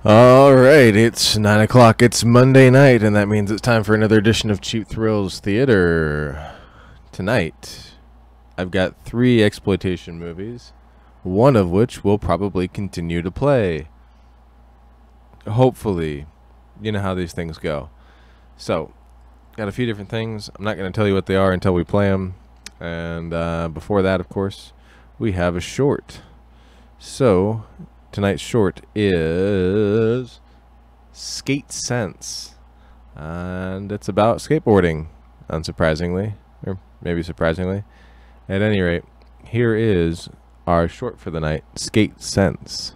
All right, it's 9 o'clock. It's Monday night, and that means it's time for another edition of Cheap Thrills Theater. Tonight, I've got 3 exploitation movies, one of which will probably continue to play. Hopefully. You know how these things go. So, got a few different things. I'm not going to tell you what they are until we play them. And before that, of course, we have a short. So, tonight's short is Skate Sense, and it's about skateboarding, unsurprisingly, or maybe surprisingly. At any rate, here is our short for the night, Skate Sense.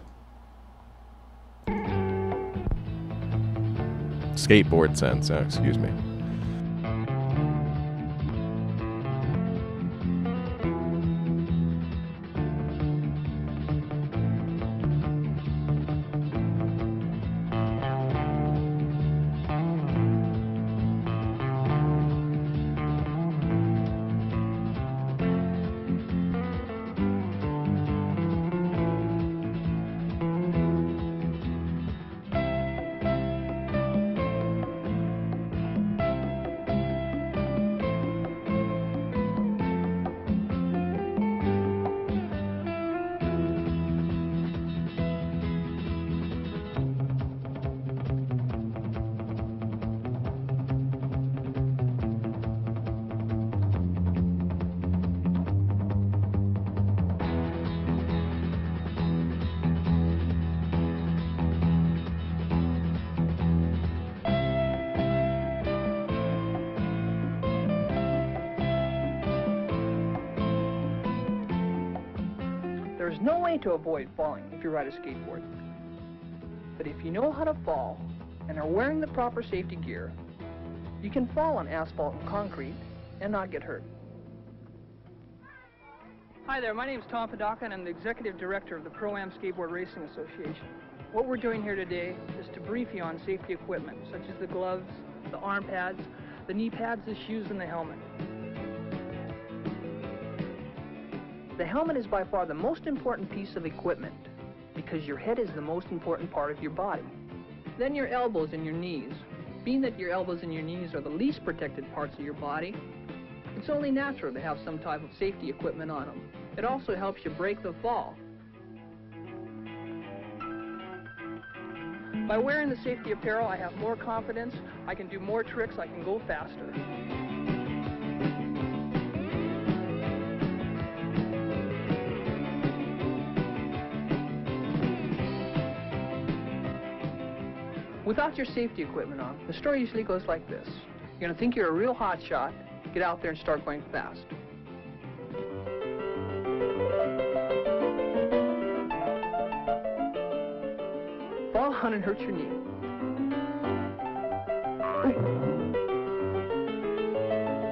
Skateboard Sense, excuse me. There's no way to avoid falling if you ride a skateboard. But if you know how to fall and are wearing the proper safety gear, you can fall on asphalt and concrete and not get hurt. Hi there, my name is Tom Padaka and I'm the Executive Director of the Pro-Am Skateboard Racing Association. What we're doing here today is to brief you on safety equipment, such as the gloves, the arm pads, the knee pads, the shoes, and the helmet. The helmet is by far the most important piece of equipment because your head is the most important part of your body. Then your elbows and your knees. Being that your elbows and your knees are the least protected parts of your body, it's only natural to have some type of safety equipment on them. It also helps you break the fall. By wearing the safety apparel, I have more confidence, I can do more tricks, I can go faster. Without your safety equipment on, the story usually goes like this. You're going to think you're a real hot shot, get out there and start going fast. Fall on and hurt your knee.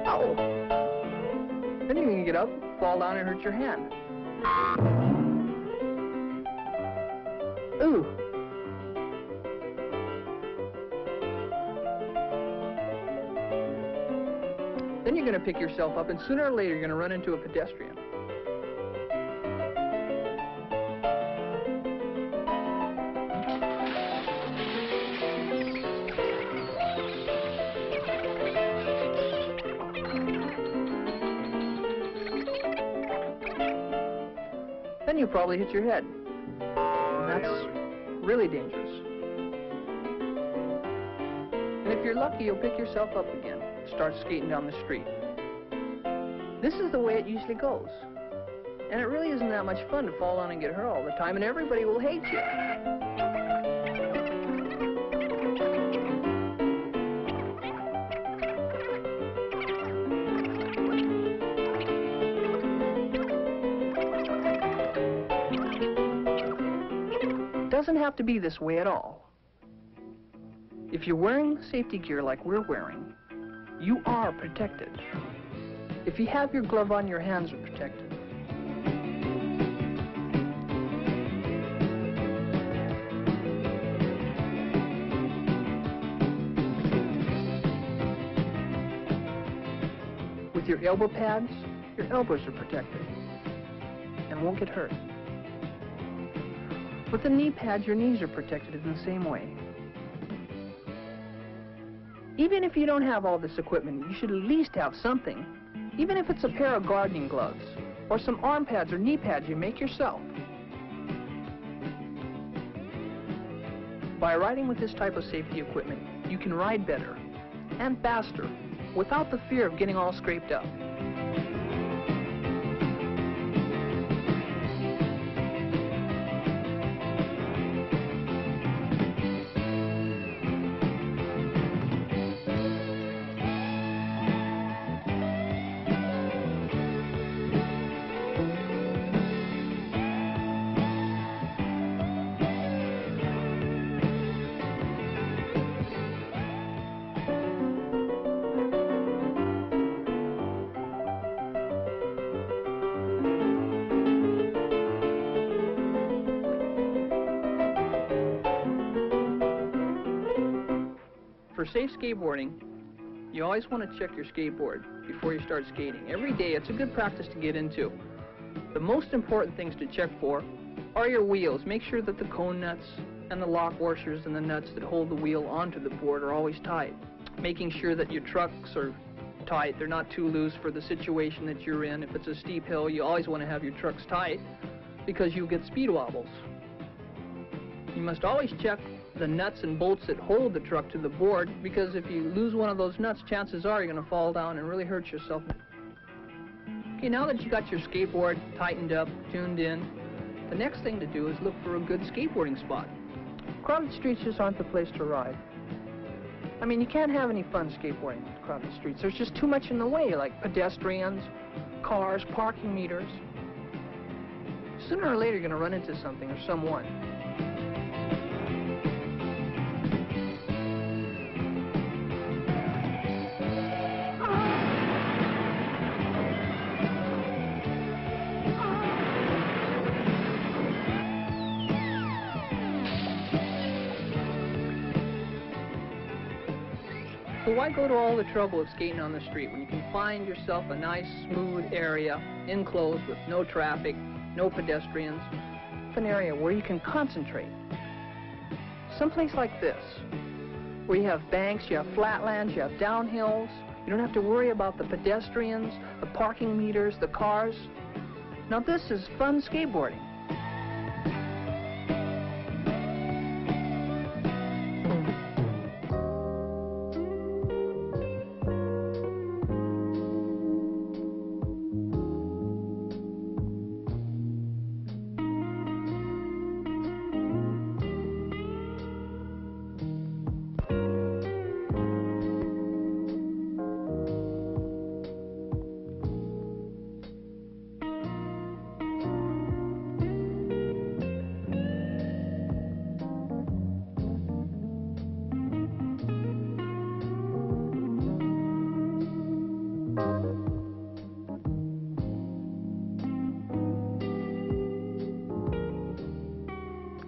Ow! Then you can get up, fall down and hurt your hand. Ooh! Then you're going to pick yourself up, and sooner or later you're going to run into a pedestrian. Then you probably hit your head. And that's really dangerous. And if you're lucky, you'll pick yourself up again. Start skating down the street. This is the way it usually goes. And it really isn't that much fun to fall on and get hurt all the time, and everybody will hate you. It doesn't have to be this way at all. If you're wearing safety gear like we're wearing, you are protected. If you have your glove on, your hands are protected. With your elbow pads, your elbows are protected and won't get hurt. With the knee pads, your knees are protected in the same way. Even if you don't have all this equipment, you should at least have something. Even if it's a pair of gardening gloves, or some arm pads or knee pads you make yourself. By riding with this type of safety equipment, you can ride better and faster without the fear of getting all scraped up. For safe skateboarding, you always want to check your skateboard before you start skating. Every day, it's a good practice to get into. The most important things to check for are your wheels. Make sure that the cone nuts and the lock washers and the nuts that hold the wheel onto the board are always tight. Making sure that your trucks are tight, they're not too loose for the situation that you're in. If it's a steep hill, you always want to have your trucks tight because you get speed wobbles. You must always check the nuts and bolts that hold the truck to the board, because if you lose one of those nuts, chances are you're going to fall down and really hurt yourself. Okay, now that you got your skateboard tightened up, tuned in, the next thing to do is look for a good skateboarding spot. Crowded streets just aren't the place to ride. I mean, you can't have any fun skateboarding in crowded streets. There's just too much in the way, like pedestrians, cars, parking meters. Sooner or later, you're going to run into something or someone. So why go to all the trouble of skating on the street when you can find yourself a nice, smooth area, enclosed with no traffic, no pedestrians, an area where you can concentrate. Someplace like this, where you have banks, you have flatlands, you have downhills. You don't have to worry about the pedestrians, the parking meters, the cars. Now this is fun skateboarding.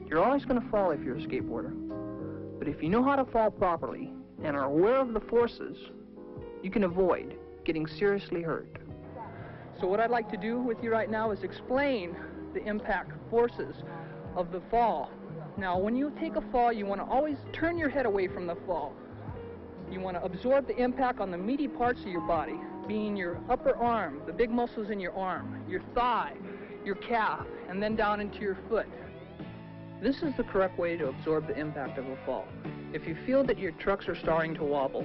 You're always going to fall if you're a skateboarder. But if you know how to fall properly and are aware of the forces, you can avoid getting seriously hurt. So what I'd like to do with you right now is explain the impact forces of the fall. Now, when you take a fall, you want to always turn your head away from the fall. You want to absorb the impact on the meaty parts of your body, being your upper arm, the big muscles in your arm, your thigh, your calf, and then down into your foot. This is the correct way to absorb the impact of a fall. If you feel that your trucks are starting to wobble,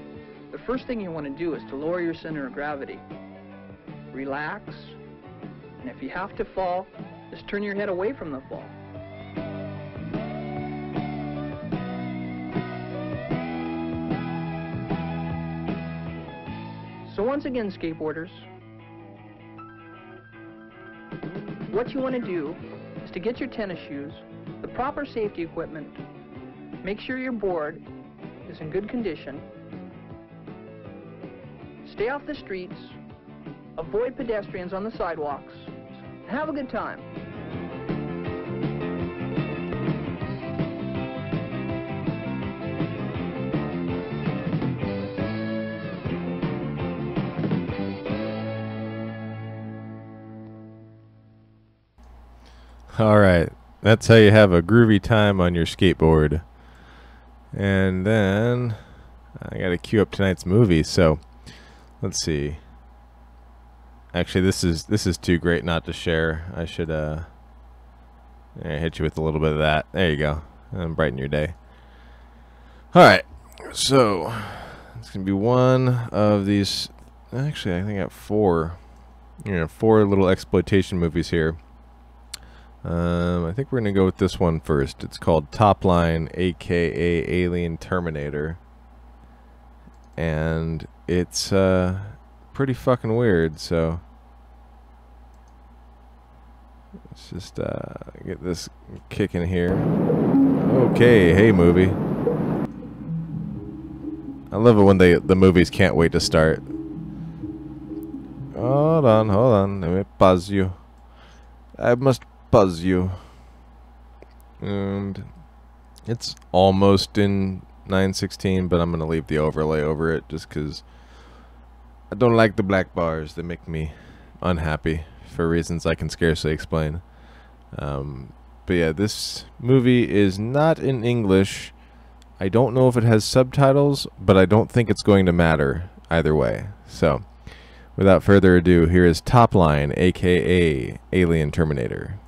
the first thing you want to do is to lower your center of gravity. Relax, and if you have to fall, just turn your head away from the fall. So once again, skateboarders, what you want to do is to get your tennis shoes, the proper safety equipment, make sure your board is in good condition, stay off the streets, avoid pedestrians on the sidewalks, have a good time. All right. That's how you have a groovy time on your skateboard. And then I got to queue up tonight's movie. So let's see. Actually, this is too great not to share. I should hit you with a little bit of that. There you go. And brighten your day. All right. So it's gonna be one of these. Actually, I think I got four. Four little exploitation movies here. I think we're gonna go with this one first. It's called Top Line, aka Alien Terminator, and it's pretty fucking weird. So let's just get this kicking here. Okay, hey movie. I love it when the movies can't wait to start. Hold on. Let me pause you. I must pause you. And it's almost in 9:16, but I'm gonna leave the overlay over it just because I don't like the black bars. They make me unhappy for reasons I can scarcely explain. But yeah, this movie is not in English. I don't know if it has subtitles, but I don't think it's going to matter either way. So, without further ado, here is Top Line, aka Alien Terminator.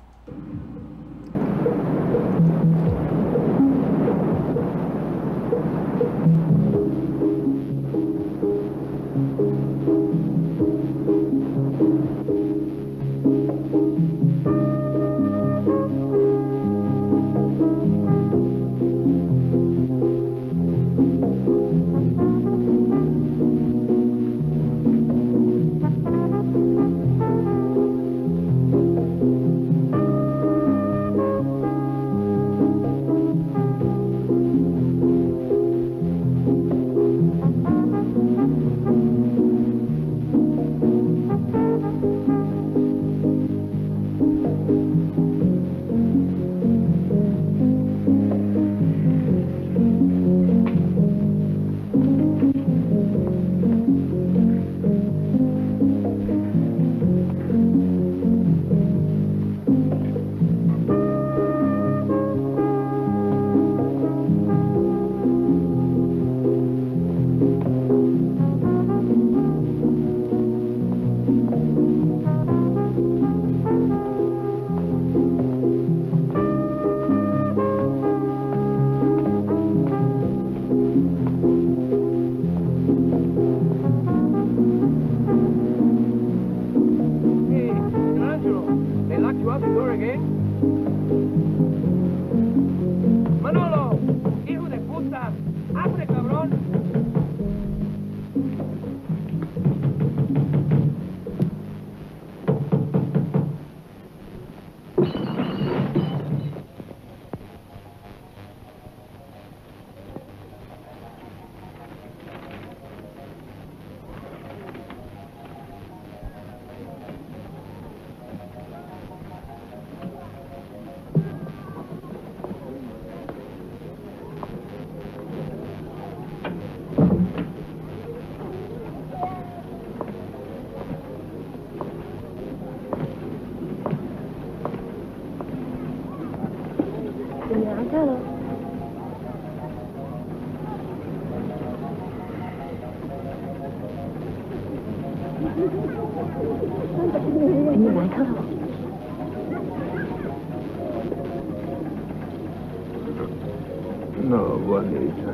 No, Juanita.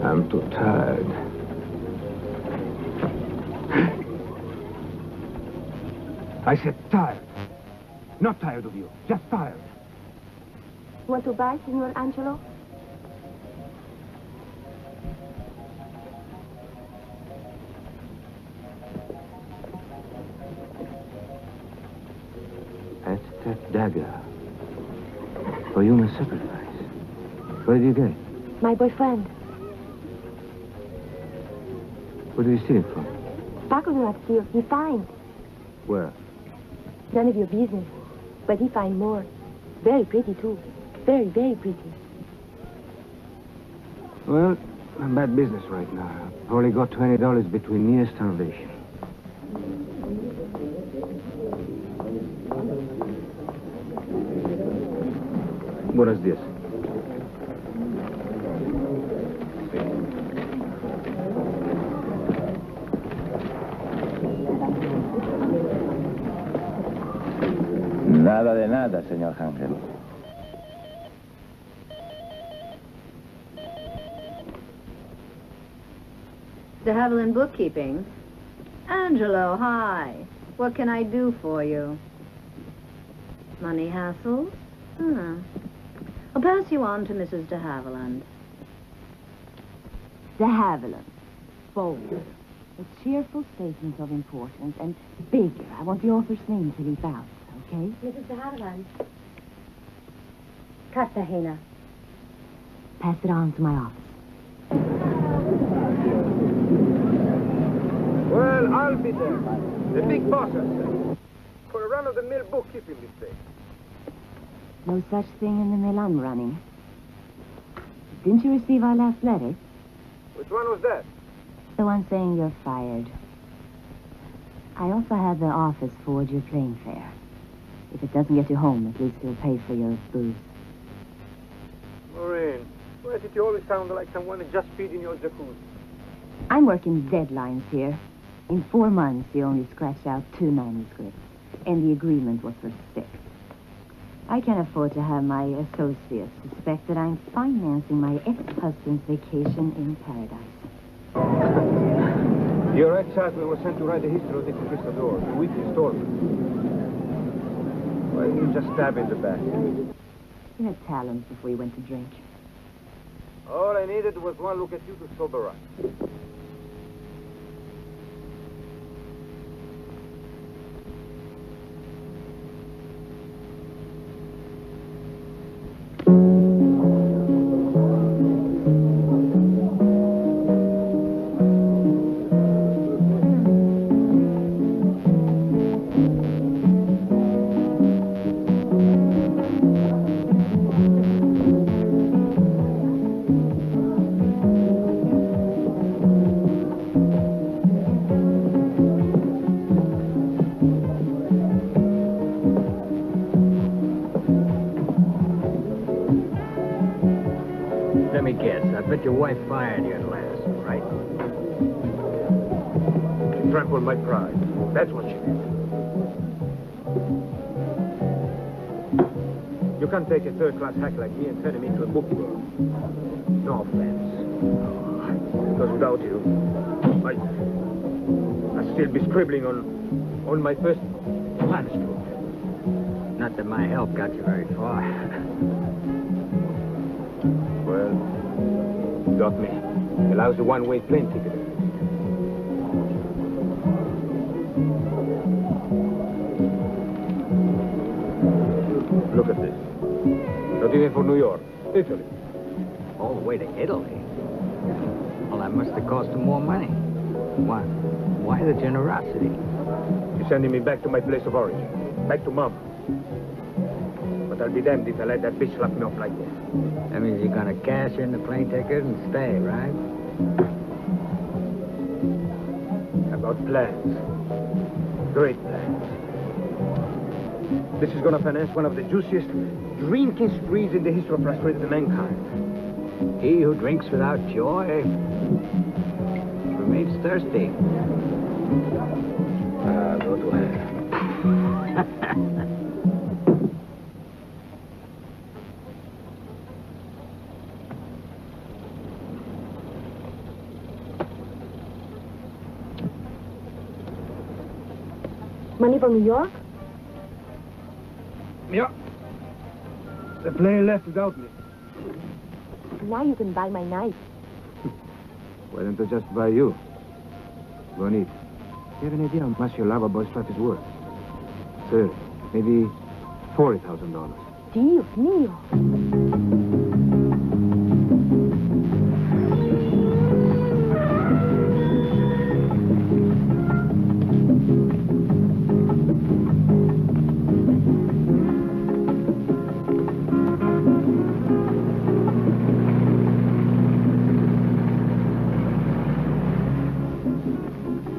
I'm too tired. I said tired. Not tired of you, just tired. Want to buy, Signor Angelo? That's that dagger. For human sacrifice. Where did you get it? My boyfriend. Where did you steal it from? Paco do not steal. He finds. Where? None of your business. But he finds more. Very pretty, too. Very, very pretty. Well, I'm bad business right now. I've only got $20 between near starvation. What is this? Nada de nada, señor Ángel. De Havilland Bookkeeping. Angelo, hi. What can I do for you? Money hassles? I'll pass you on to Mrs. de Havilland. De Havilland. Bold. A cheerful statement of importance. And bigger. I want the author's name to leap out, okay? Mrs. de Havilland. Cartagena. Pass it on to my office. Well, I'll be there. The big boss, I say. For a run-of-the-mill bookkeeping mistake. No such thing in the mill I'm running. Didn't you receive our last letter? Which one was that? The one saying you're fired. I also had the office forward your plane fare. If it doesn't get you home, at least it'll pay for your booze. Maureen, why did you always sound like someone just feeding your jacuzzi? I'm working deadlines here. In 4 months, you only scratched out 2 manuscripts. And the agreement was for 6. I can't afford to have my associates suspect that I'm financing my ex-husband's vacation in paradise. Your ex-husband was sent to write the history of the Conquistador, the weekly story. Why didn't you just stab in the back? You had talent before you went to drink. All I needed was one look at you to sober up. Let me guess. I bet your wife fired you at last, right? She trampled my pride. That's what she did. You can't take a third-class hack like me and turn him into a bookworm. No offense. Because without you, I'd still be scribbling on my first manuscript. Not that my help got you very far. Well, got me. Allows a one-way plane ticket. Look at this. Not even for New York. Italy. All the way to Italy? Well, that must have cost him more money. Why the generosity? You're sending me back to my place of origin. Back to Mom. But I'll be damned if I let that bitch lock me up like this. That means you're gonna cash in the plane ticket and stay, right? I've got plans. Great plans. This is gonna finance one of the juiciest drinking sprees in the history of frustrated mankind. He who drinks without joy remains thirsty. Go to hell. Money from New York? Yeah. The plane left without me. Now you can buy my knife. Why don't I just buy you? Bonit. Do you have an idea how much your lava boy stuff is worth? Sir, maybe $40,000. Dios mío.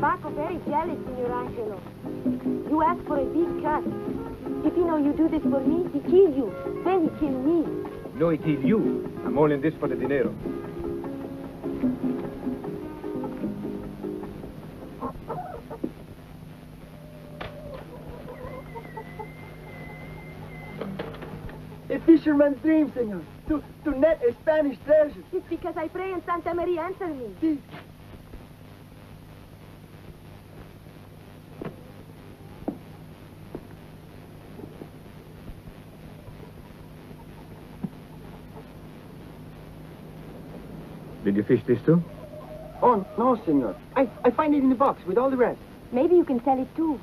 Paco, very jealous, Senor Angelo. ask for a big cut. If he know you do this for me, he kill you. Then he kill me. No, he kill you. I'm all in this for the dinero. A fisherman's dream, senor. To net a Spanish treasure. It's because I pray and Santa Maria answer me. See? Did you fish this too? Oh, no, senor. I find it in the box with all the rest. Maybe you can sell it too.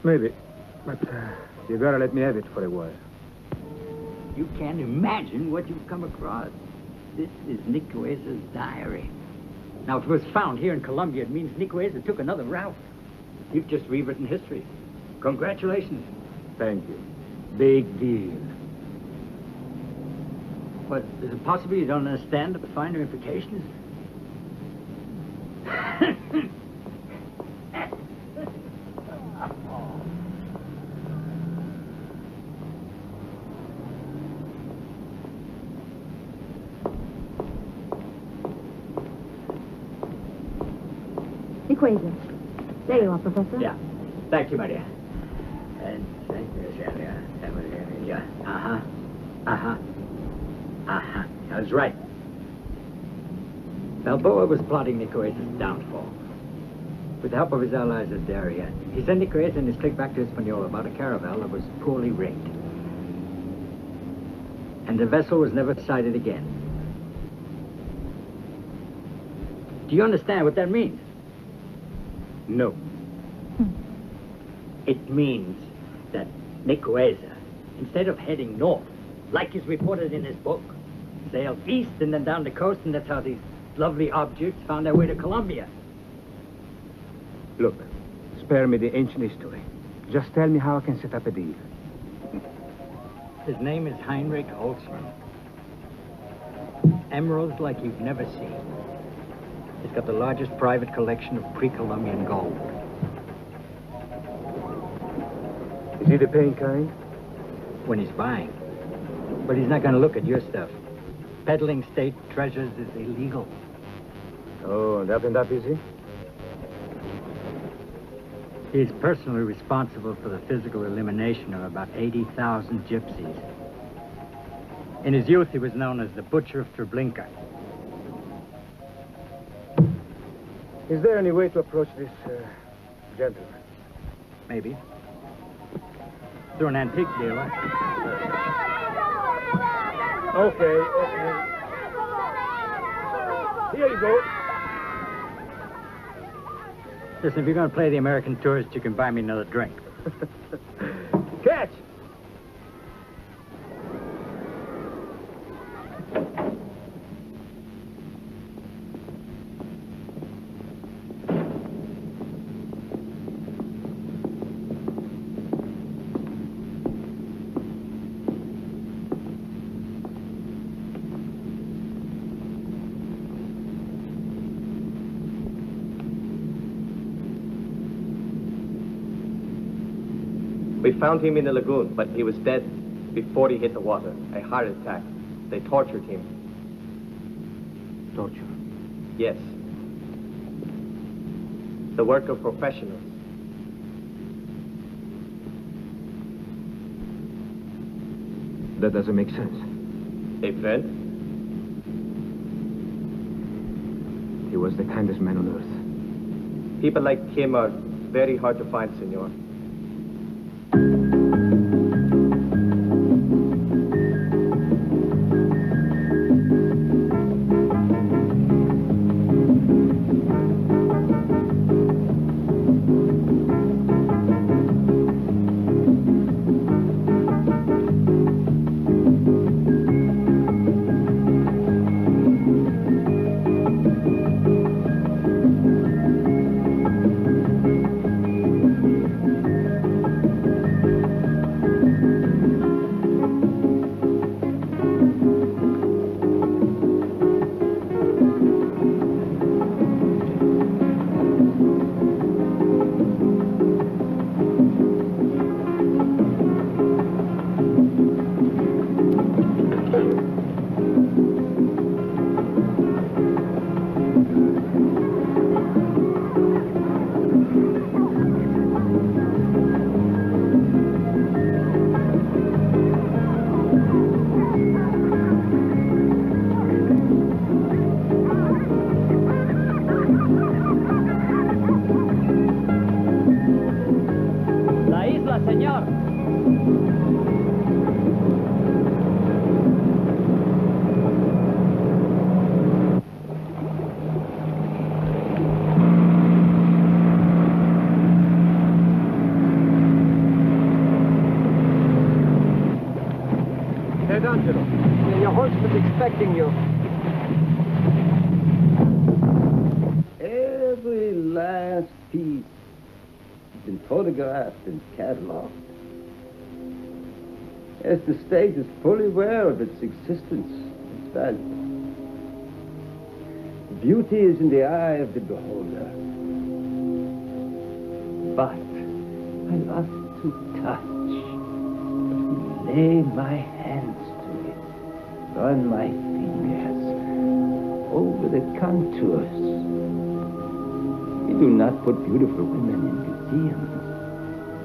Maybe. But you gotta let me have it for a while. You can't imagine what you've come across. This is Nicueza's diary. Now, if it was found here in Colombia, it means Nicueza took another route. You've just rewritten history. Congratulations. Thank you. Big deal. But is it possible you don't understand the finer implications? Nicueza. There you are, Professor. Yeah. Thank you, Maria. And uh-huh. Uh-huh. Uh-huh. I was right. Balboa was plotting Nicueza's downfall. With the help of his allies at Darien, he sent Nicueza and his clique back to Hispaniola about a caravel that was poorly rigged. And the vessel was never sighted again. Do you understand what that means? No. It means that Nicueza, instead of heading north, like is reported in his book, sailed east and then down the coast, and that's how these lovely objects found their way to Colombia. Look, spare me the ancient history. Just tell me how I can set up a deal. His name is Heinrich Holtzman. Emeralds like you've never seen. He's got the largest private collection of pre-Columbian gold. Is he the paying kind? When he's buying. But he's not going to look at your stuff. Peddling state treasures is illegal. Oh, and up and up, is he? He's personally responsible for the physical elimination of about 80,000 gypsies. In his youth, he was known as the Butcher of Treblinka. Is there any way to approach this gentleman? Maybe. Through an antique dealer. Okay. Here you go. Listen, if you're going to play the American tourist, you can buy me another drink. Catch! We found him in the lagoon, but he was dead before he hit the water. A heart attack. They tortured him. Torture? Yes. The work of professionals. That doesn't make sense. A friend? He was the kindest man on earth. People like him are very hard to find, senor. La isla, señor. Head Angelo. Your horseman's expecting you. Every last piece has been photographed and cataloged. Yes, the state is fully aware of its existence, its value. Beauty is in the eye of the beholder. But I love to touch, to lay my hands to it, run my fingers over the contours. We do not put beautiful women in museums.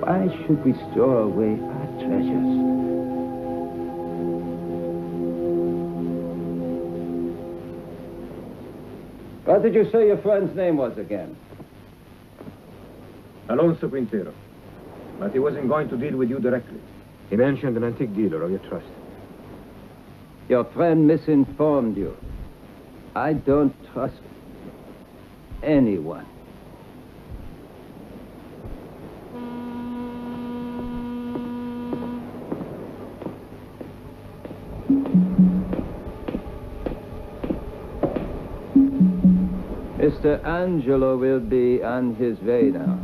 Why should we store away our treasures? What did you say your friend's name was again? Alonso Quintero. But he wasn't going to deal with you directly. He mentioned an antique dealer of your trust. Your friend misinformed you. I don't trust anyone. Mr. Angelo will be on his way now.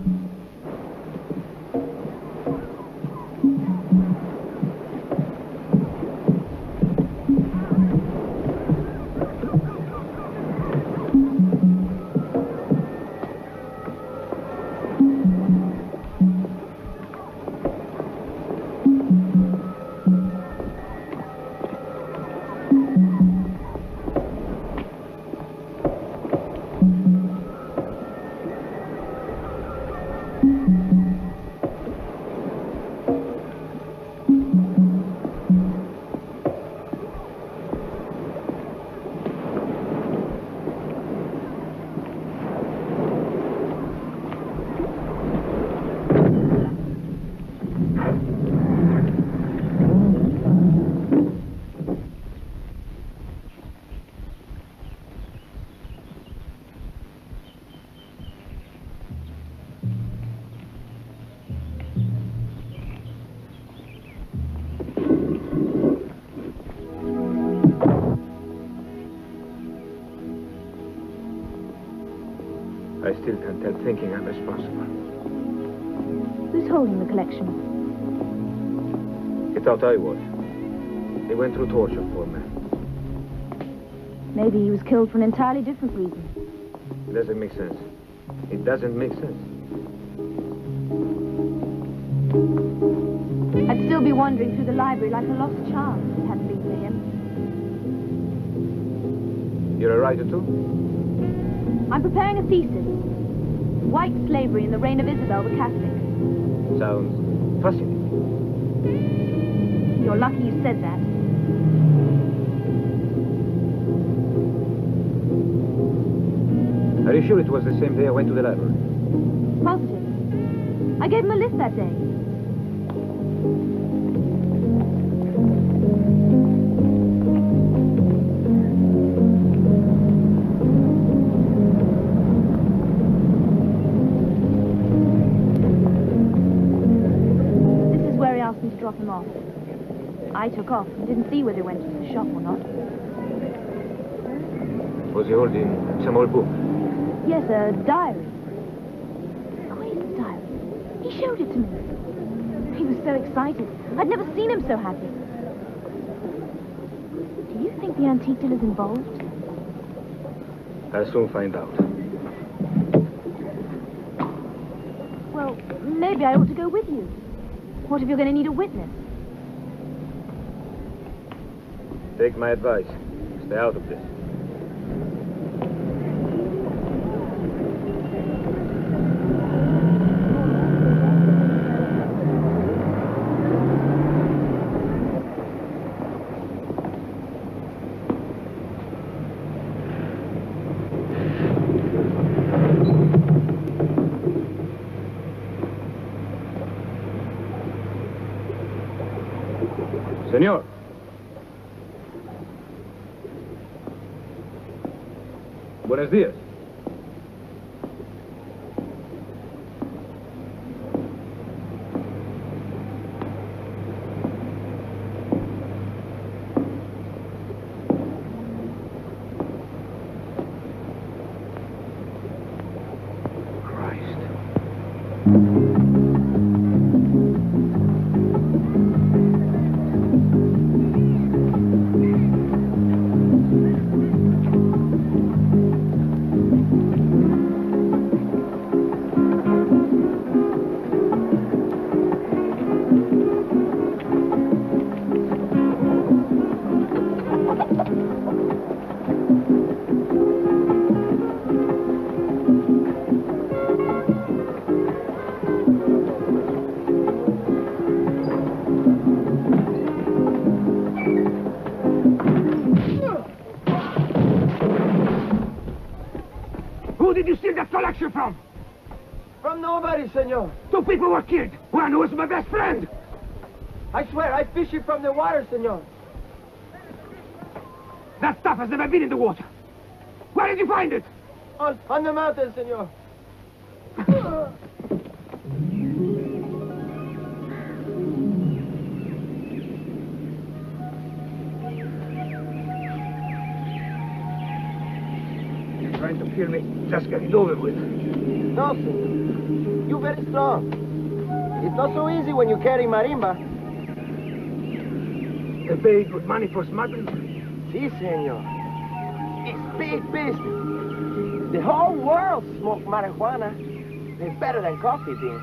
I still can't help thinking I'm responsible. Who's holding the collection? He thought I was. He went through torture, poor man. Maybe he was killed for an entirely different reason. It doesn't make sense. It doesn't make sense. I'd still be wandering through the library like a lost child if it hadn't been for him. You're a writer, too? I'm preparing a thesis. White slavery in the reign of Isabel the Catholic. Sounds fascinating. You're lucky you said that. Are you sure it was the same day I went to the library? Positive. I gave him a list that day. Drop him off. I took off and didn't see whether he went to the shop or not. Was he holding some old book? Yes, a diary. Queen's diary. He showed it to me. He was so excited. I'd never seen him so happy. Do you think the antique dealer's involved? I'll soon find out. Well, maybe I ought to go with you. What if you're going to need a witness? Take my advice. Stay out of this. Señor. Buenos días. Who did you steal that collection from? From nobody, senor. 2 people were killed. One was my best friend. I swear, I fished it from the water, senor. That stuff has never been in the water. Where did you find it? On the mountain, senor. You're trying to kill me. Just get it over with. No, senor. You're very strong. It's not so easy when you carry marimba. They pay good money for smuggling? Si, senor. It's big business. The whole world smokes marijuana. They're better than coffee beans.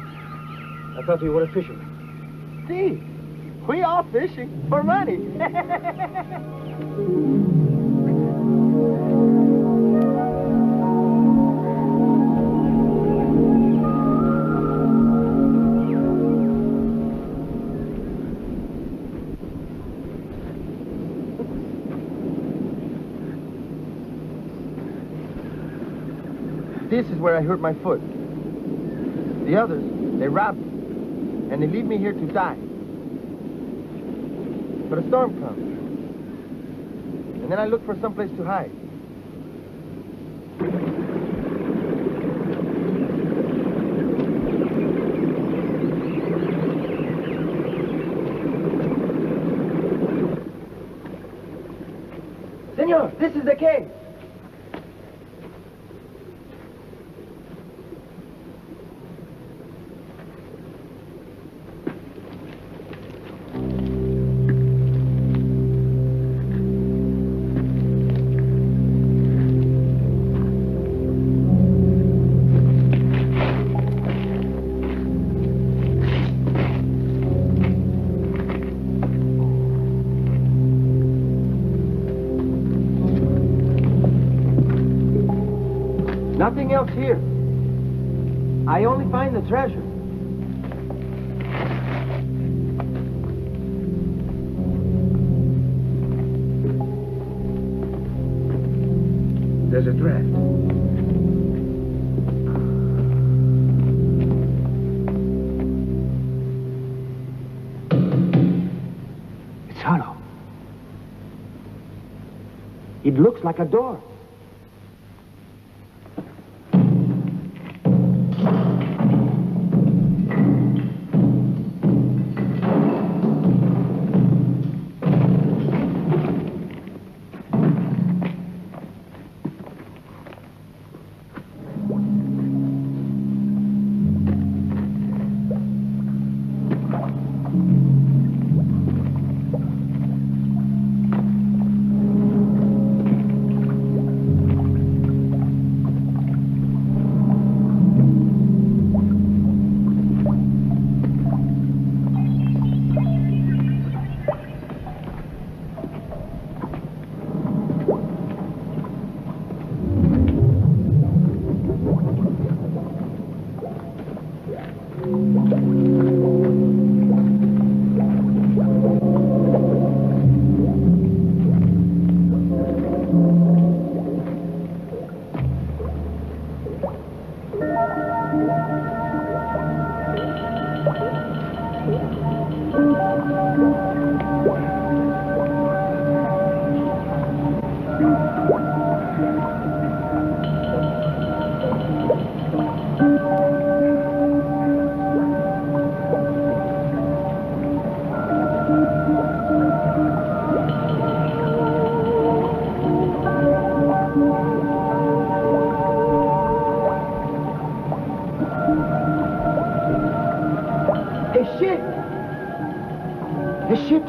I thought you were a fisherman. See, we all fishing for money. This is where I hurt my foot. The others, they robbed me, and they leave me here to die. But a storm comes, and then I look for someplace to hide. Senor, this is the cave. Nothing else here. I only find the treasure. There's a draft. It's hollow. It looks like a door.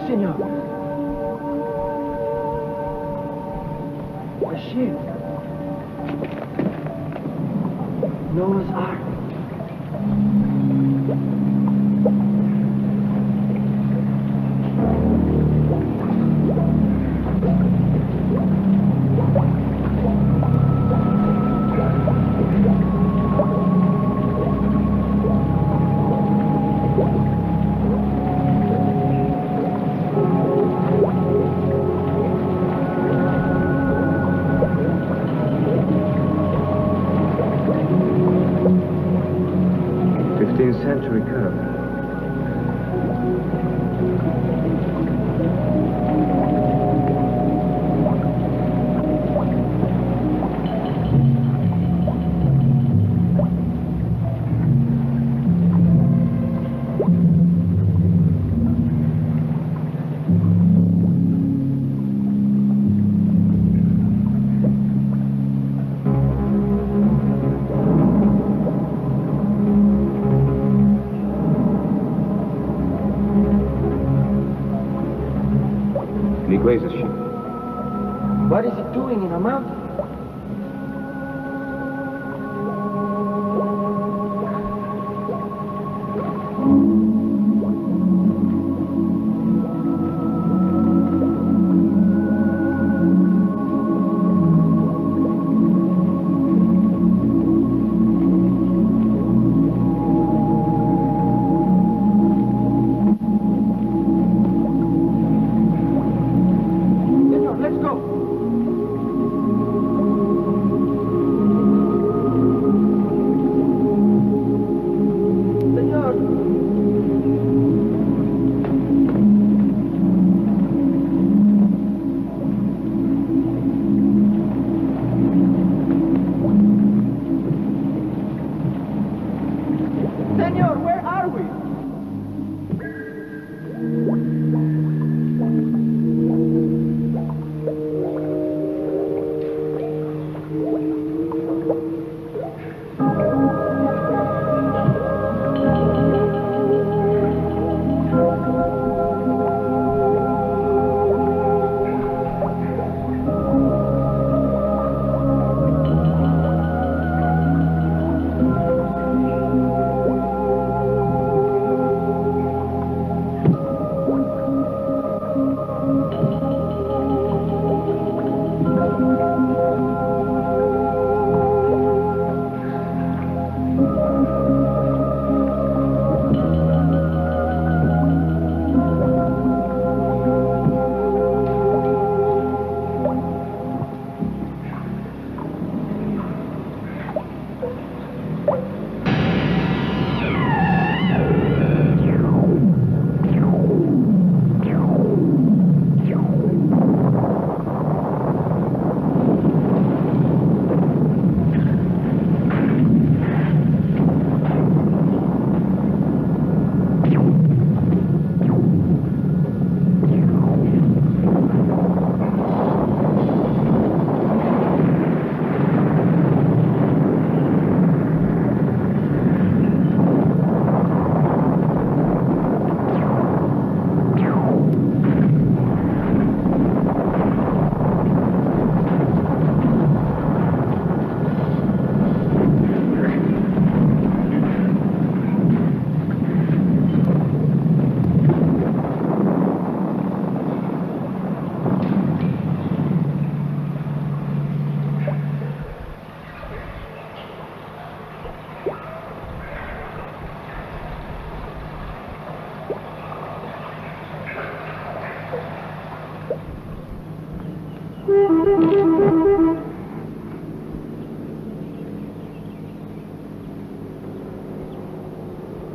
senor. A ship. Noah's Ark. Century caravan. Nigueza's ship. What is it doing in a mountain? Senor, where are we?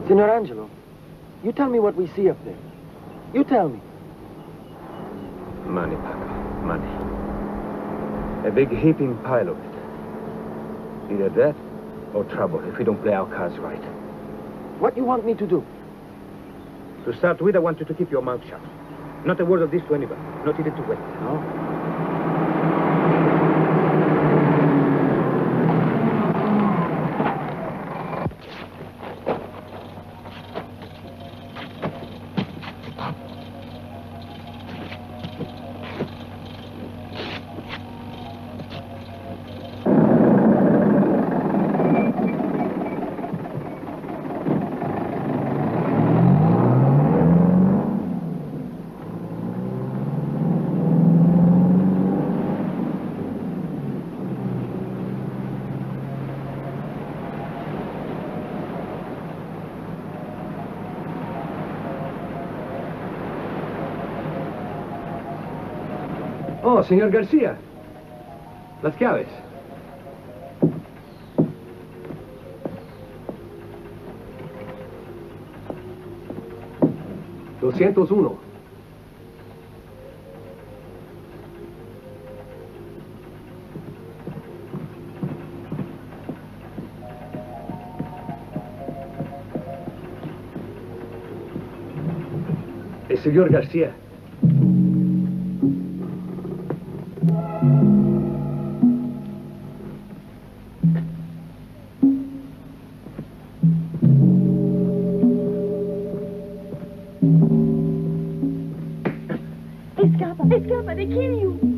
Senor Angelo, you tell me what we see up there. You tell me. Money, Paco. Money. A big heaping pile of it. Either that or trouble if we don't play our cards right. What you want me to do? To start with, I want you to keep your mouth shut. Not a word of this to anybody. Not even to Wet. No? Oh, señor García. Las llaves. $201. El señor García. Escapa, they kill you.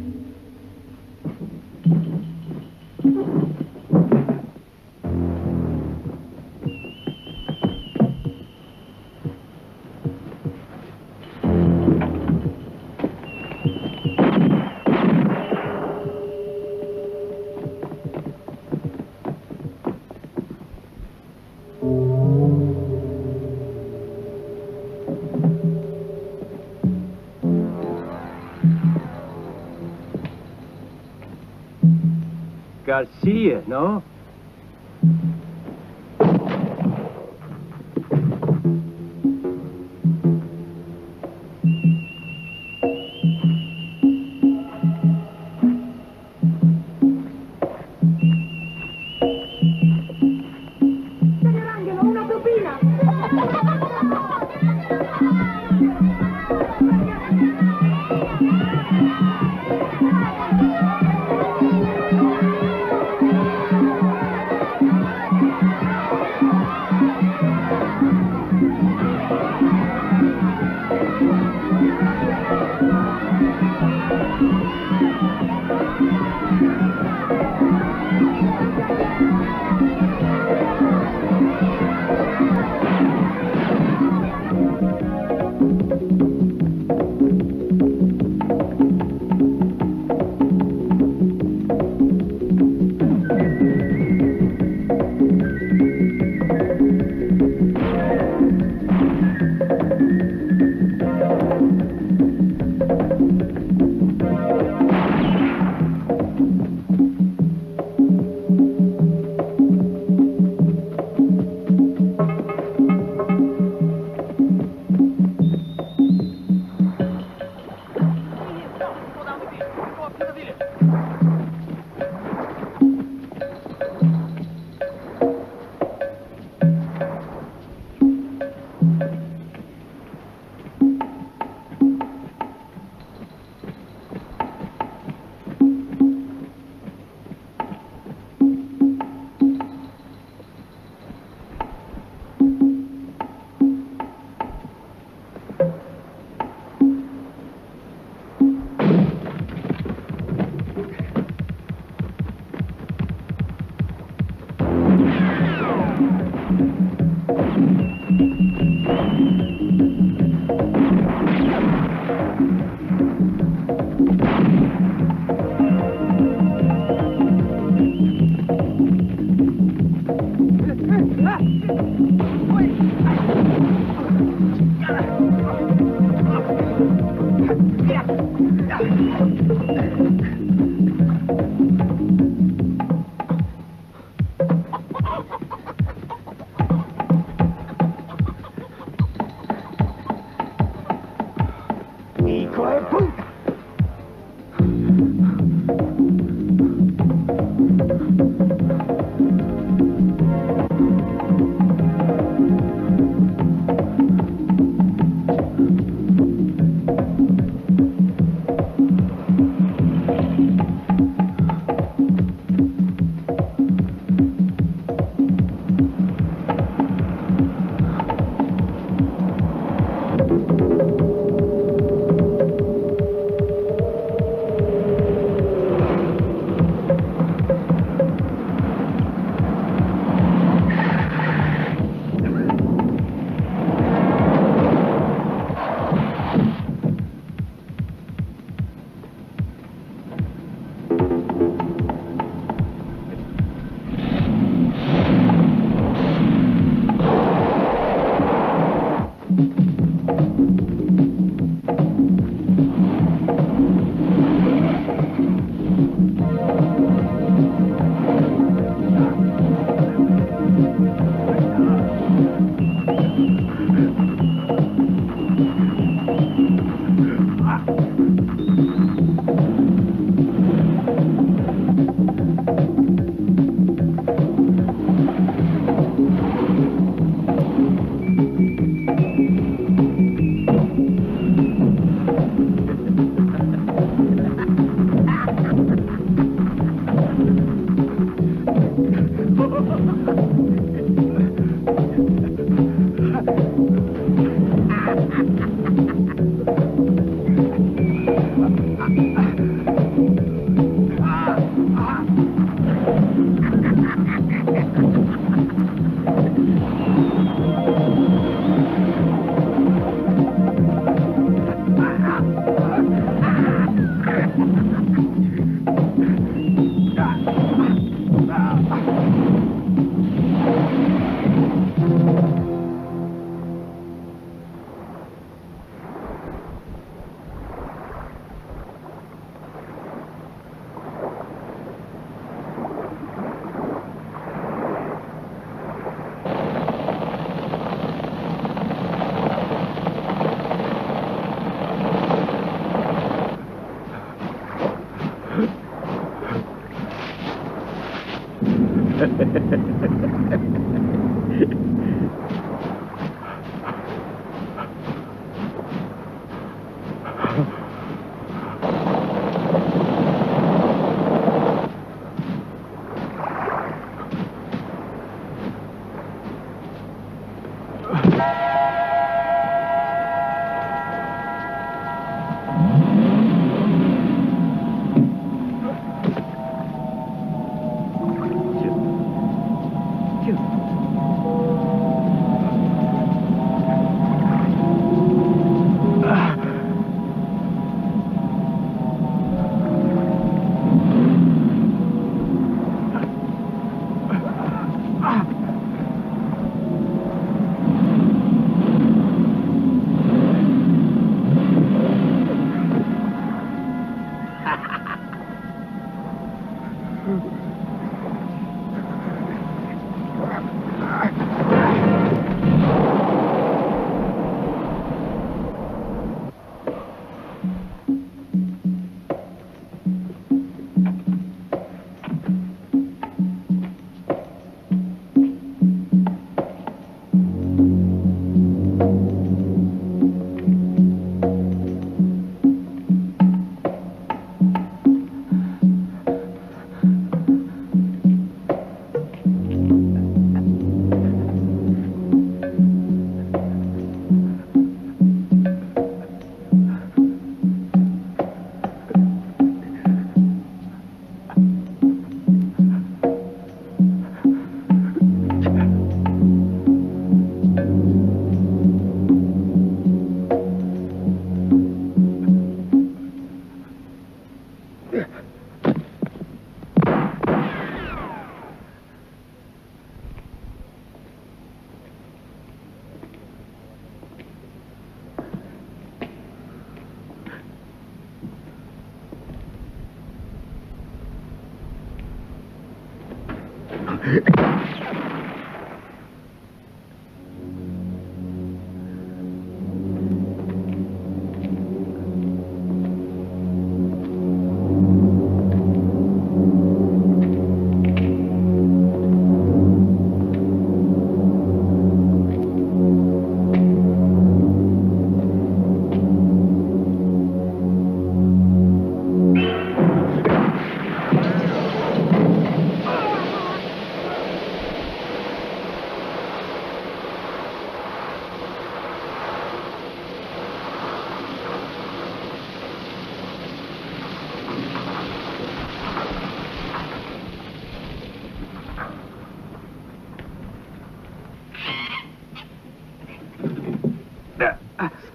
Garcia, no? Una propina.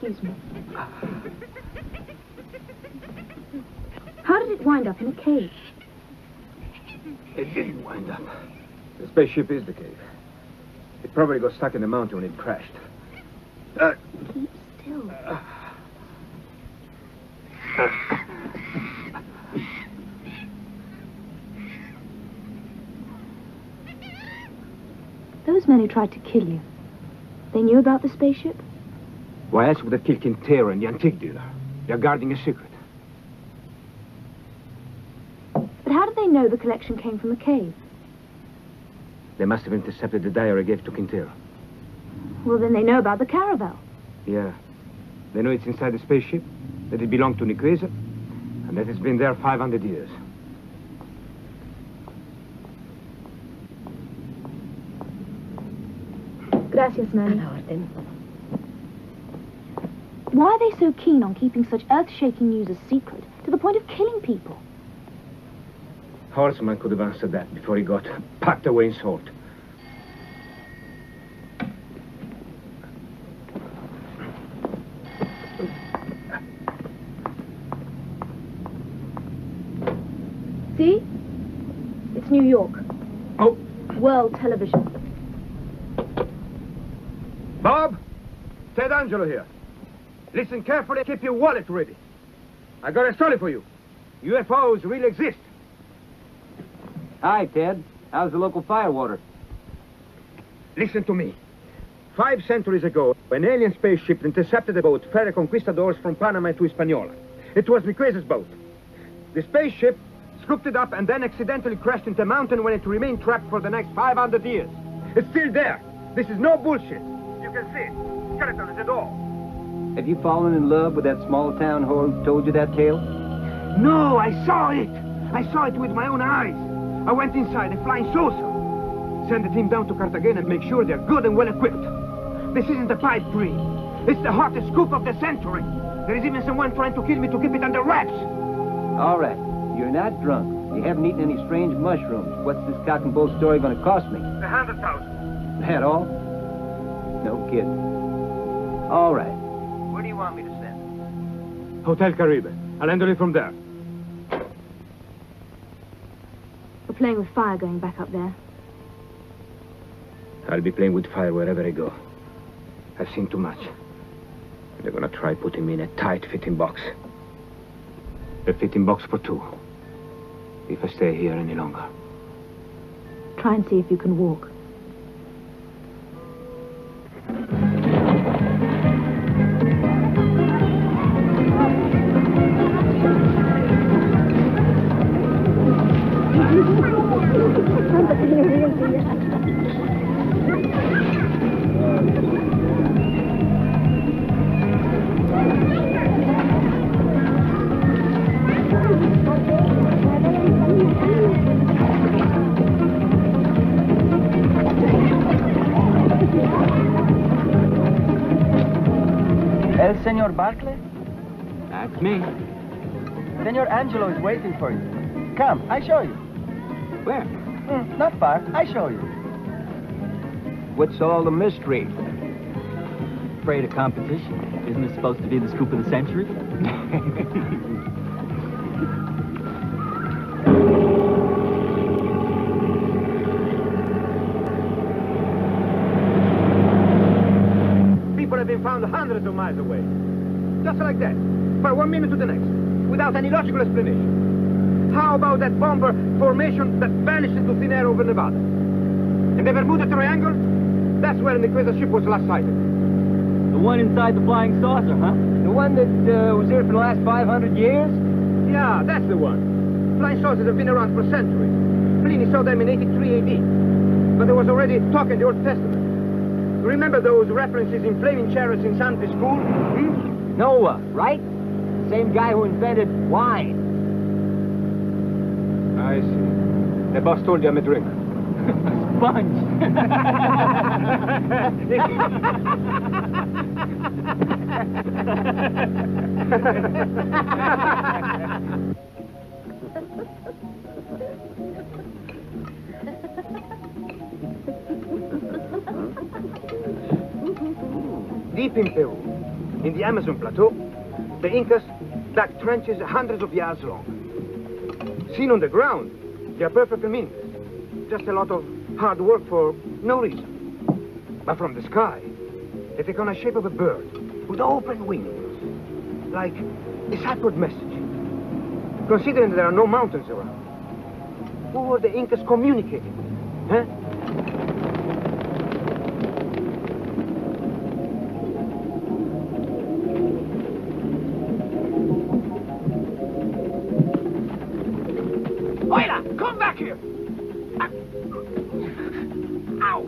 Excuse me. How did it wind up in a cave? It didn't wind up. The spaceship is the cave. It probably got stuck in the mountain when it crashed. Keep still. Those men who tried to kill you, they knew about the spaceship? Why else would they kill Quintero and the antique dealer? They're guarding a secret. But how did they know the collection came from the cave? They must have intercepted the diary I gave to Quintero. Well, then they know about the caravel. Yeah. They know it's inside the spaceship, that it belonged to Nicuesa, and that it's been there 500 years. Gracias, Manny. Why are they so keen on keeping such earth-shaking news a secret, to the point of killing people? Horseman could have answered that before he got packed away in salt. See? It's New York. Oh. World television. Bob, Ted Angelo here. Listen carefully, keep your wallet ready. I got a story for you. UFOs really exist. Hi, Ted. How's the local firewater? Listen to me. 5 centuries ago, an alien spaceship intercepted a boat ferry conquistadors from Panama to Hispaniola. It was Nicuesa's boat. The spaceship scooped it up and then accidentally crashed into a mountain where it remained trapped for the next 500 years. It's still there. This is no bullshit. You can see it. Skeleton and all. Have you fallen in love with that small town whore who told you that tale? No, I saw it. I saw it with my own eyes. I went inside a flying saucer. Send the team down to Cartagena and make sure they're good and well equipped. This isn't a pipe dream. It's the hottest scoop of the century. There is even someone trying to kill me to keep it under wraps. All right. You're not drunk. You haven't eaten any strange mushrooms. What's this cock and bull story going to cost me? 100,000. That all? No kidding. All right. Where do you want me to send? Hotel Caribe. I'll handle it from there. We're playing with fire going back up there. I'll be playing with fire wherever I go. I've seen too much. They're gonna try putting me in a tight-fitting box. A fitting box for 2. If I stay here any longer. Try and see if you can walk. Senor Barclay? That's me. Senor Angelo is waiting for you. Come, I show you. Where? Not far. I show you. What's all the mystery? Afraid of competition? Isn't this supposed to be the scoop of the century? People have been found hundreds of miles away. Just like that. For 1 minute to the next. Without any logical explanation. How about that bomber formation that vanished into thin air over Nevada? And the Bermuda Triangle? That's where Nicuesa's ship was last sighted. The one inside the flying saucer, huh? The one that was here for the last 500 years? Yeah, that's the one. Flying saucers have been around for centuries. Pliny saw them in 83 AD. But there was already talk in the Old Testament. Remember those references in flaming chariots in Sunday school? Noah, right? Same guy who invented wine. I see. The boss told you I'm a drinker. Sponge. Deep in Peru, in the Amazon plateau, the Incas dug trenches hundreds of yards long. Seen on the ground, they are perfectly meaningless. Just a lot of hard work for no reason. But from the sky, they take on a shape of a bird with open wings, like a sacred message. Considering there are no mountains around, who were the Incas communicating with? Huh? here. Ow!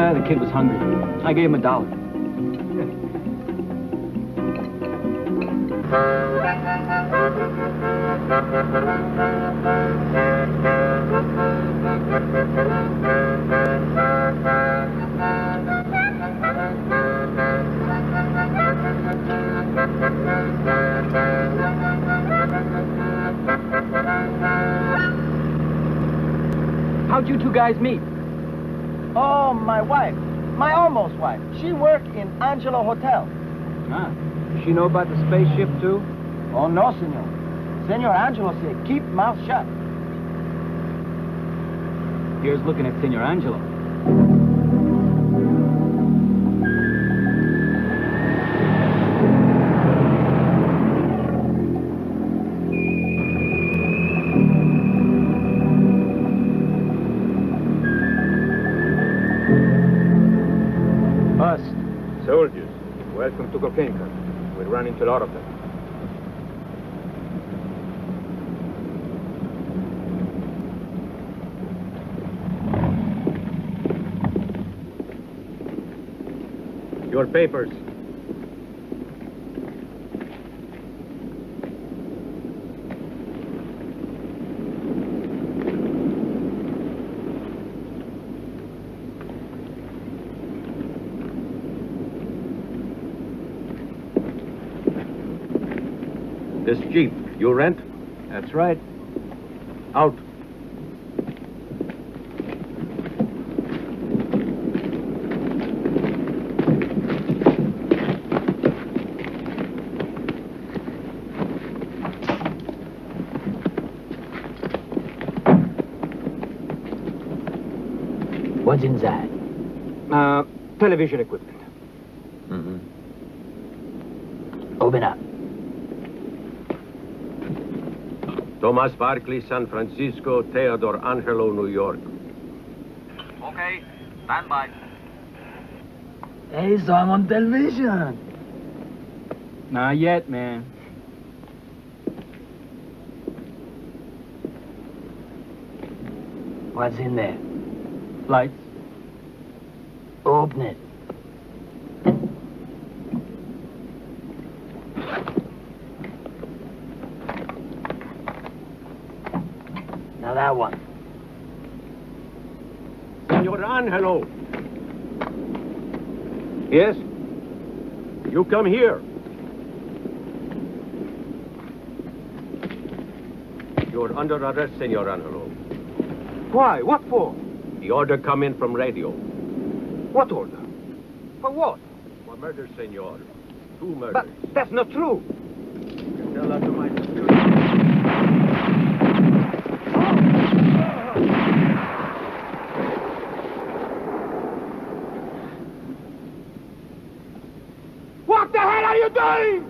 The kid was hungry. I gave him $1. How'd you two guys meet? Oh, my wife. My almost wife. She worked in Angelo Hotel. Ah. Does she know about the spaceship, too? Oh, no, senor. Senor Angelo said, keep mouth shut. Here's looking at Senor Angelo. Soldiers, welcome to Cocaine Country. We run into a lot of them. Your papers. This Jeep, you rent? That's right. Out. What's inside? Television equipment. Mm-hmm. Open up. Thomas Barkley, San Francisco, Theodore Angelo, New York. Okay, stand by. Hey, so I'm on television. Not yet, man. What's in there? Lights. Open it. Now that one. Senor Angelo. Yes? You come here. You're under arrest, Senor Angelo. Why? What for? The order come in from radio. What order? For what? For murder, senor. 2 murders. But that's not true. You tell that to my security. Mine!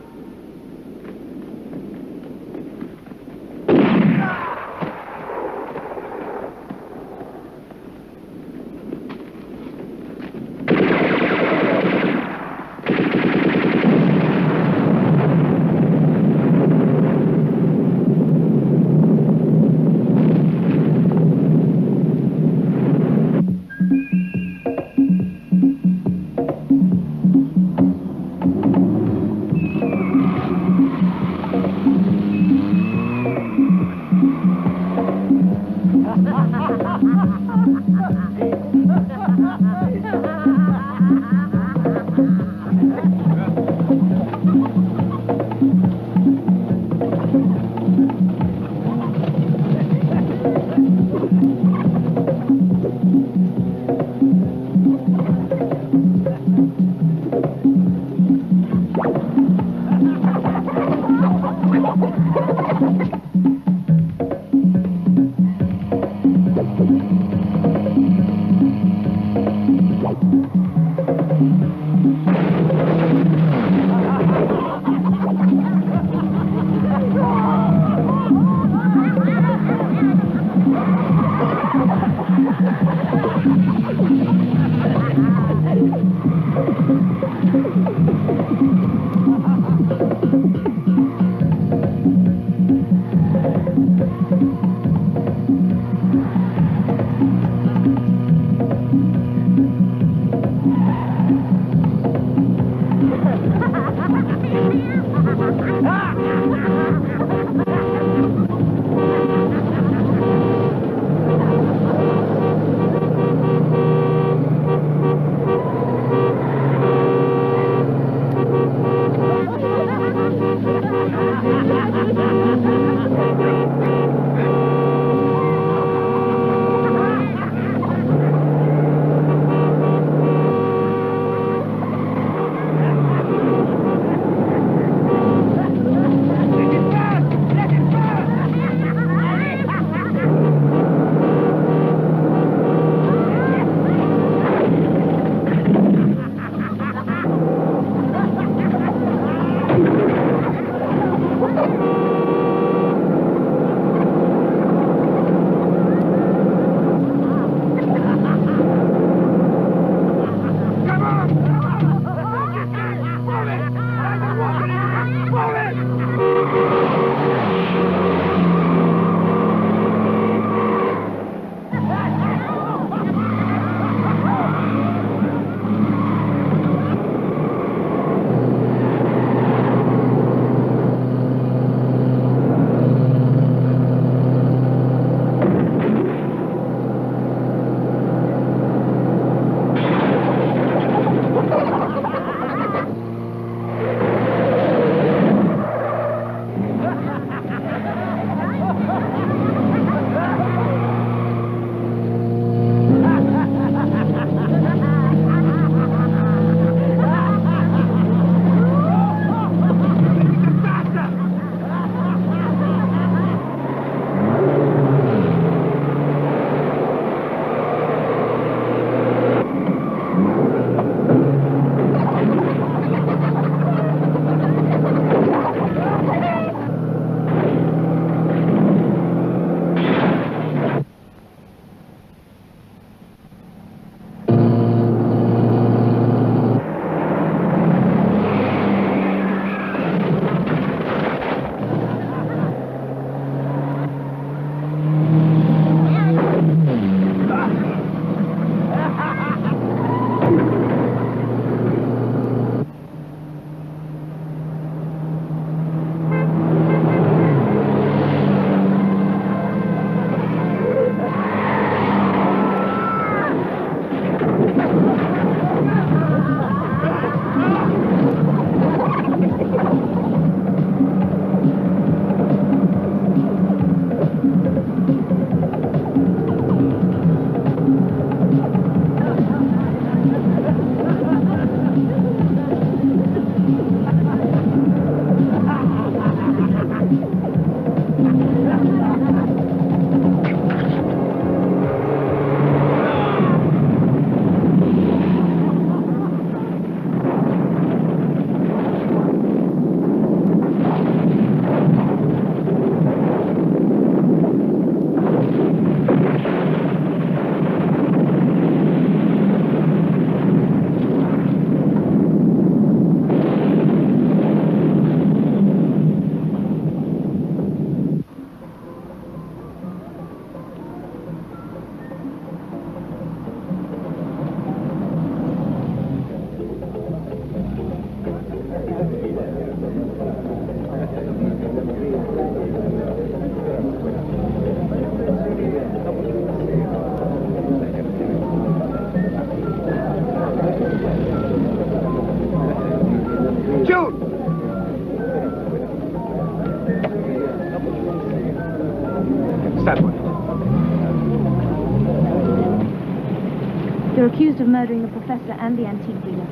You're accused of murdering the professor and the antique dealer.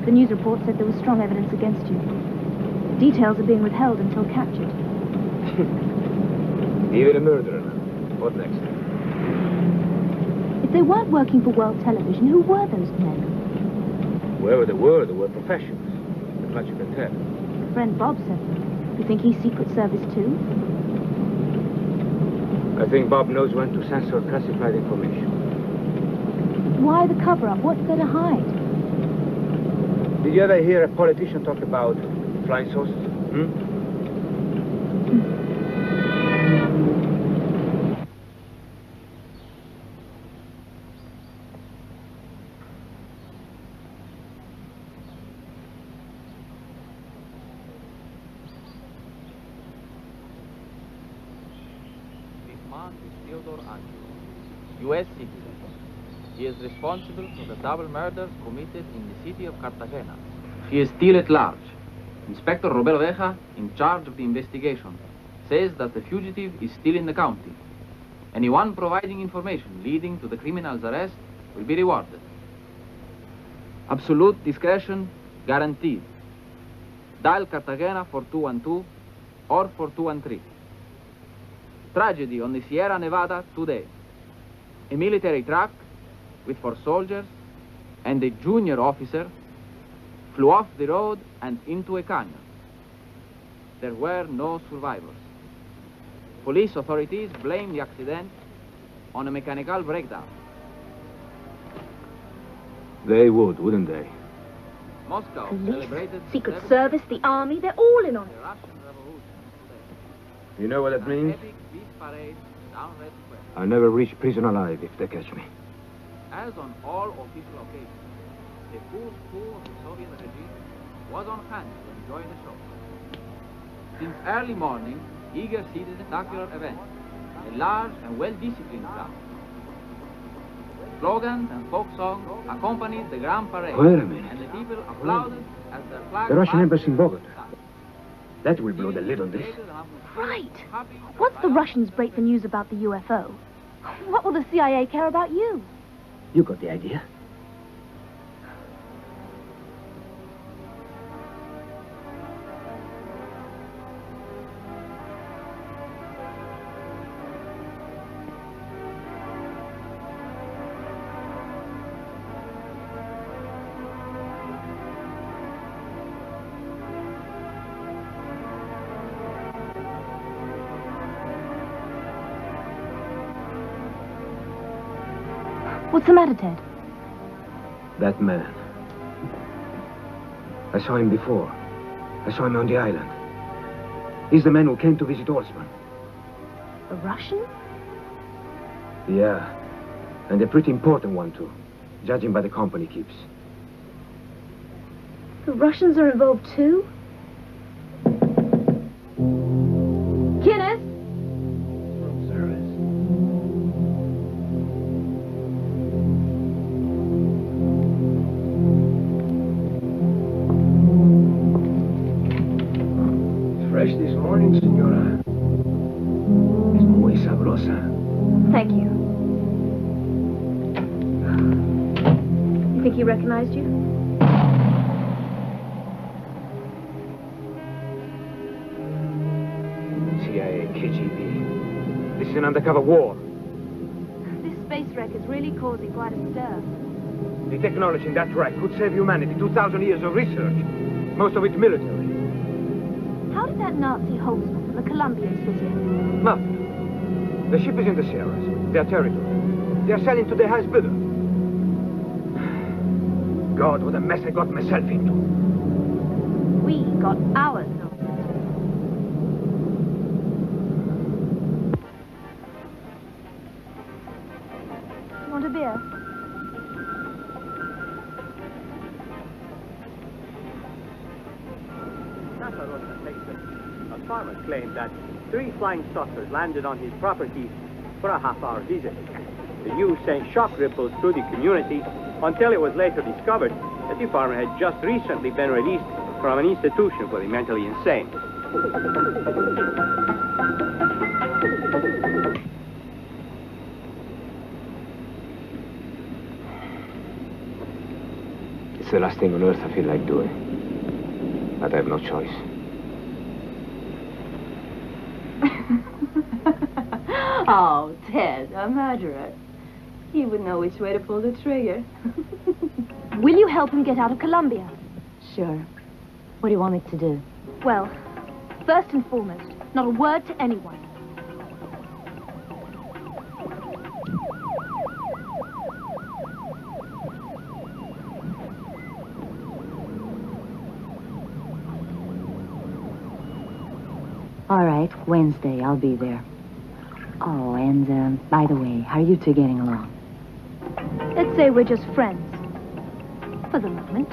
The news report said there was strong evidence against you. Details are being withheld until captured. Even a murderer. What next? If they weren't working for World Television, who were those men? Whoever they were professionals. That's much you can tell. Your friend Bob said that. You think he's Secret Service too? I think Bob knows when to censor classified information. Why the cover-up? What's there to hide? Did you ever hear a politician talk about flying saucers? This man is Theodore Angelo, U.S. citizen. He is responsible for the double murders committed in the city of Cartagena. He is still at large. Inspector Roberto Deja, in charge of the investigation, says that the fugitive is still in the county. Anyone providing information leading to the criminal's arrest will be rewarded. Absolute discretion guaranteed. Dial Cartagena for 212 or for 213. Tragedy on the Sierra Nevada today. A military truck with 4 soldiers and a junior officer flew off the road and into a canyon. There were no survivors. Police authorities blame the accident on a mechanical breakdown. They would, wouldn't they? Moscow Police, celebrated Secret Service, the army, they're all in on it. You know what that means? Epic peace parade down Red Square. I'll never reach prison alive if they catch me. As on all official occasions, the who's who of the Soviet regime was on hand to enjoy the show. Since early morning, eager see the spectacular event, a large and well-disciplined crowd. Slogans and folk songs accompanied the grand parade, Wait a minute. and the people applauded as their flag The Russian marched embassy in through Bogota. That will blow the lid on this. Right. Once the Russians break the news about the UFO, what will the CIA care about you? You got the idea. What's the matter, Ted? That man. I saw him before. I saw him on the island. He's the man who came to visit Olsman. A Russian? Yeah. And a pretty important one, too. Judging by the company he keeps. The Russians are involved too? Kenneth? Fresh this morning, senora. Es muy sabrosa. Thank you. You think he recognized you? CIA, KGB. This is an undercover war. This space wreck is really causing quite a stir. The technology in that wreck could save humanity 2,000 years of research. Most of it military. How did that Nazi Holzman and the Colombians fit in? Nothing. The ship is in the Sierras. Their territory. They are selling to the highest bidder. God, what a mess I got myself into. We got ours. You want a beer? Santa Rosa, Texas. A farmer claimed that 3 flying saucers landed on his property for a half-hour visit. The news sent shock ripples through the community until it was later discovered that the farmer had just recently been released from an institution for the mentally insane. the last thing on earth I feel like doing. But I have no choice. Oh, Ted, a murderer. He would know which way to pull the trigger. Will you help him get out of Colombia? Sure. What do you want me to do? Well, first and foremost, not a word to anyone. All right, Wednesday, I'll be there. Oh, and by the way, how are you two getting along? Let's say we're just friends. For the moment.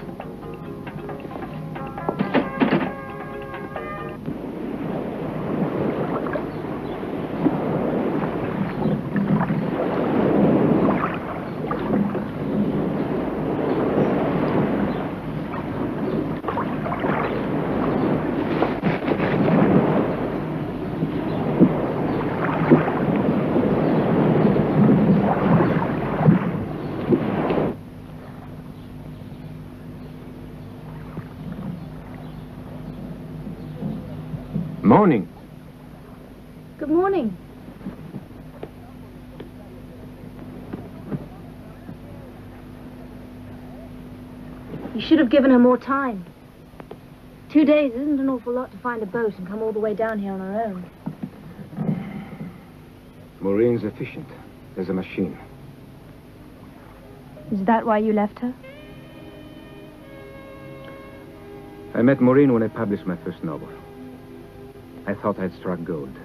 Morning. Good morning. You should have given her more time. 2 days isn't an awful lot to find a boat and come all the way down here on her own. Maureen's efficient. There's a machine. Is that why you left her? I met Maureen when I published my first novel. I thought I'd struck gold.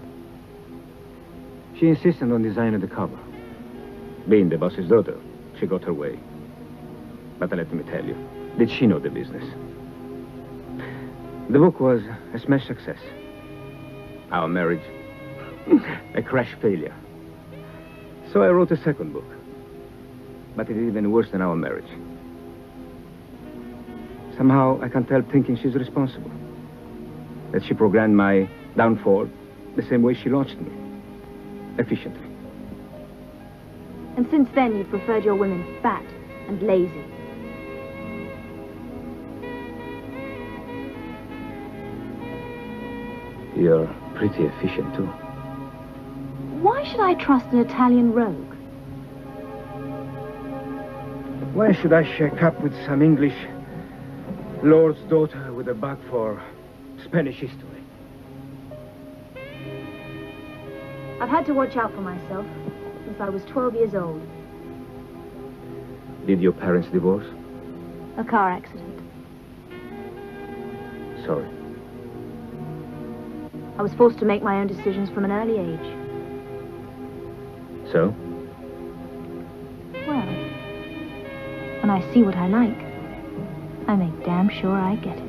She insisted on designing the cover. Being the boss's daughter, she got her way. But let me tell you, did she know the business? The book was a smash success. Our marriage, a crash failure. So I wrote a second book. But it is even worse than our marriage. Somehow I can't help thinking she's responsible. That she programmed my downfall the same way she launched me. Efficiently. And since then, you've preferred your women fat and lazy. You're pretty efficient, too. Why should I trust an Italian rogue? Why should I shake up with some English lord's daughter with a bug for Spanish history? I've had to watch out for myself since I was 12 years old. Did your parents divorce? A car accident. Sorry. I was forced to make my own decisions from an early age. So? Well, when I see what I like, I make damn sure I get it.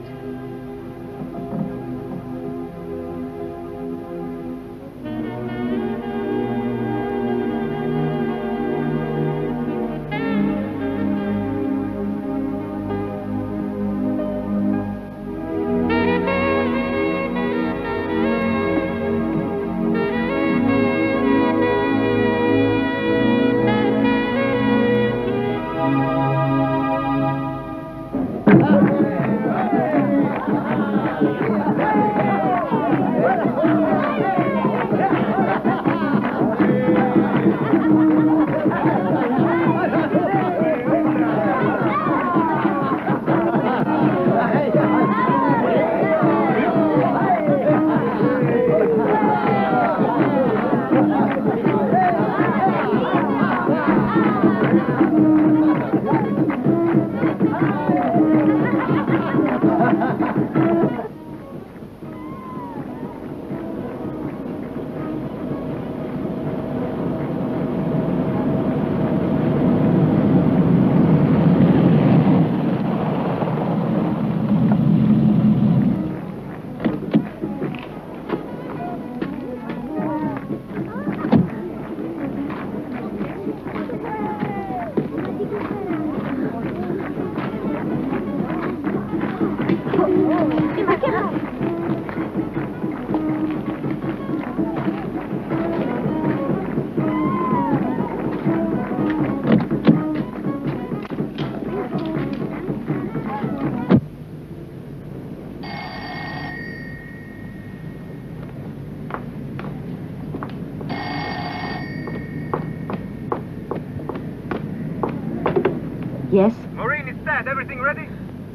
Yes? Maureen, it's Dad. Everything ready?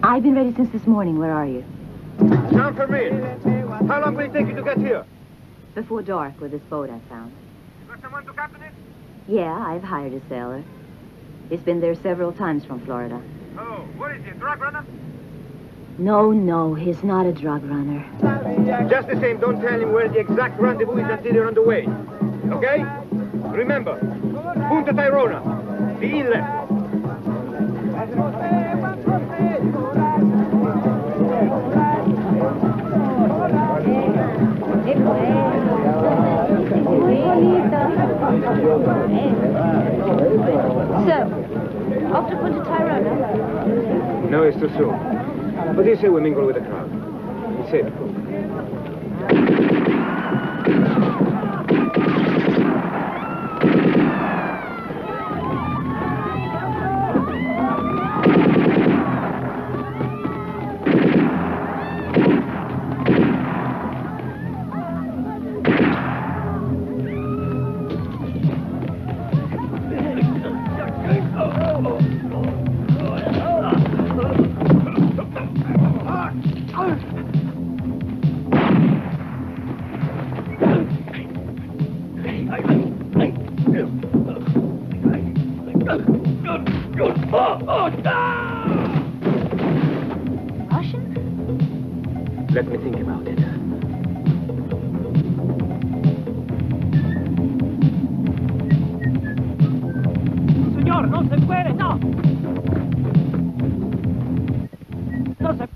I've been ready since this morning. Where are you? San Fermin. How long will it take you to get here? Before dark with this boat I found. You got someone to captain it? Yeah, I've hired a sailor. He's been there several times from Florida. Oh, what is he, a drug runner? No, he's not a drug runner. Just the same, don't tell him where the exact rendezvous is until you're on the way. Okay? Remember, Punta Tyrona, the inlet. So, off to Punta Tyrona? No, it's too soon. What do you say we mingle with the crowd? It's safe. Let me think about it. Señor, no se puede, no. No se...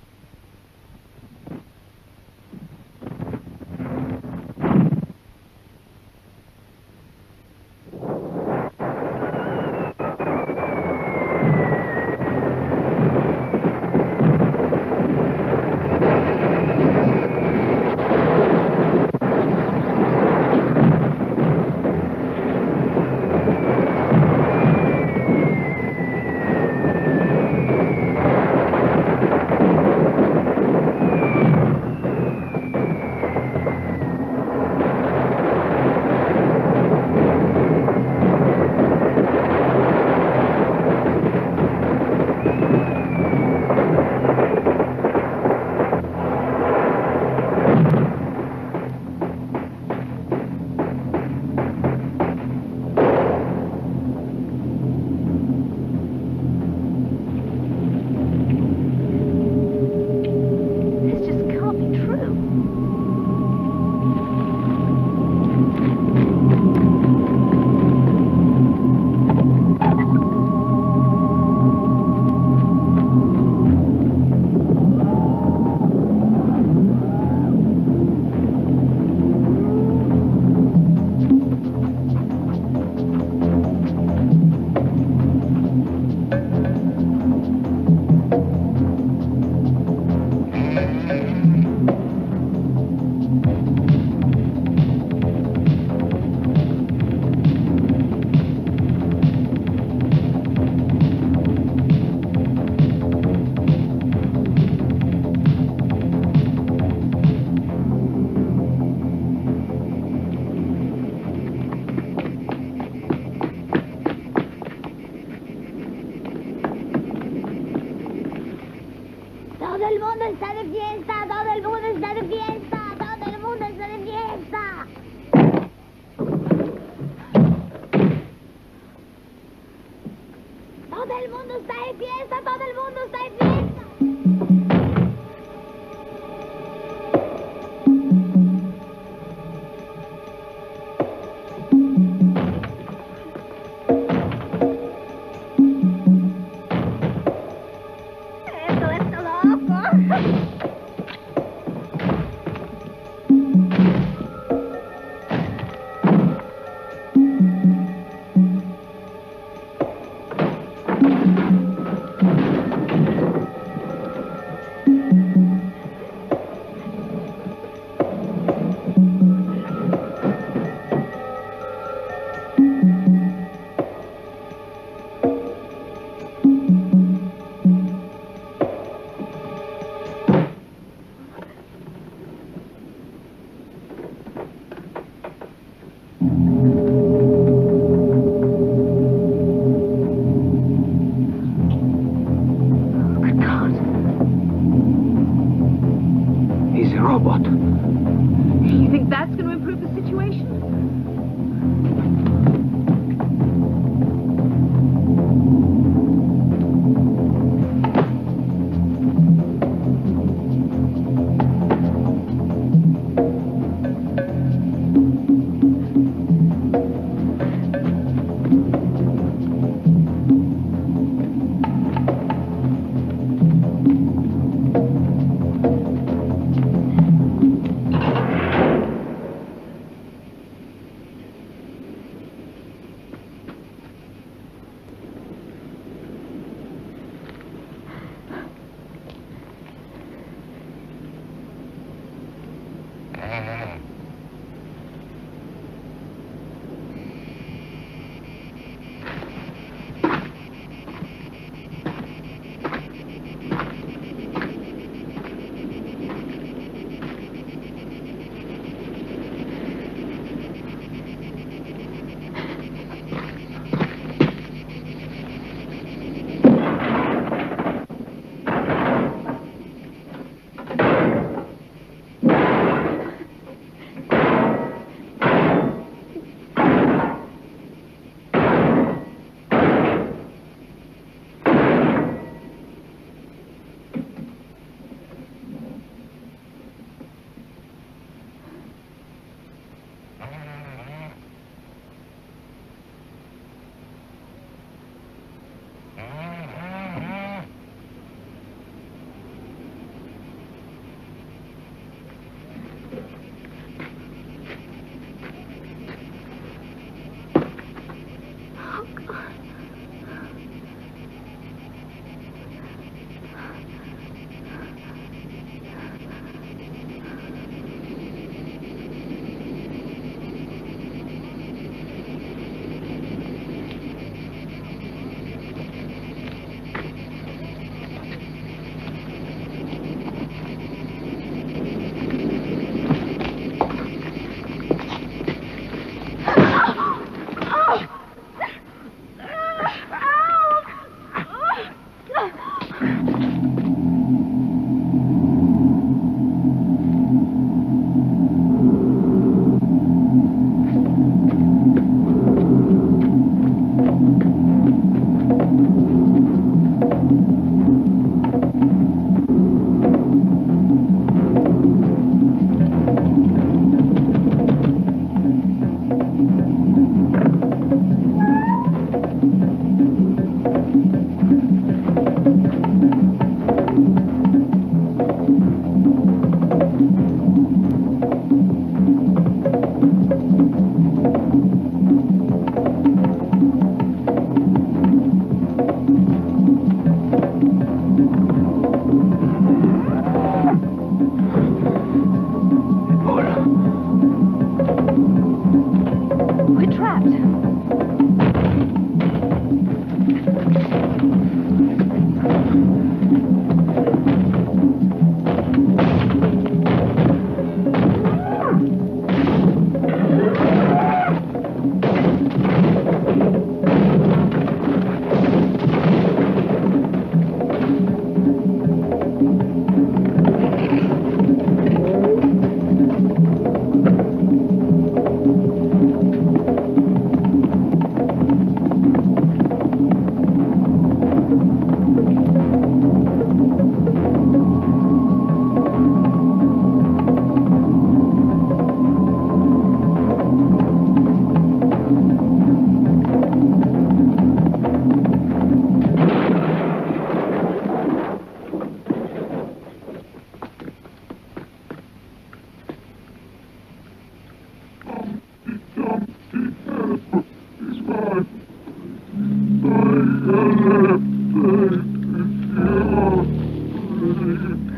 Todo el mundo está de fiesta, todo el mundo está de fiesta, todo el mundo está de fiesta. Todo el mundo está de fiesta, todo el mundo está de fiesta.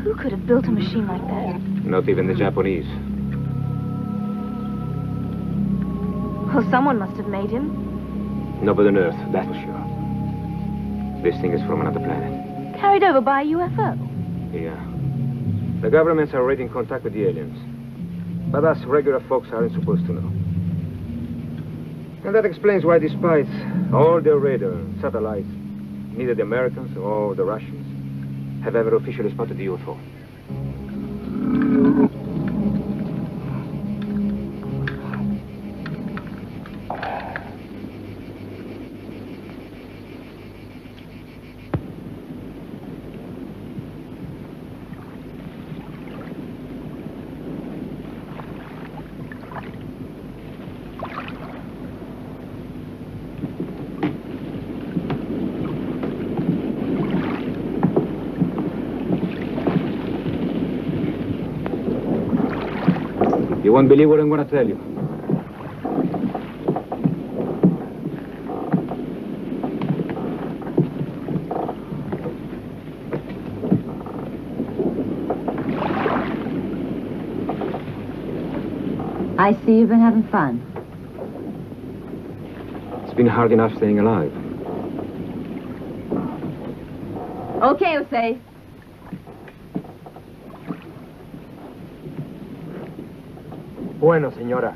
Who could have built a machine like that? Not even the Japanese. Well, someone must have made him. Nobody on Earth, that's for sure. This thing is from another planet. Carried over by a UFO. Yeah. The governments are already in contact with the aliens. But us regular folks aren't supposed to know. And that explains why, despite all their radar and satellites, neither the Americans or the Russians have ever officially spotted the UFO. You won't believe what I'm going to tell you. I see you've been having fun. It's been hard enough staying alive. Okay, Jose. Bueno, señora.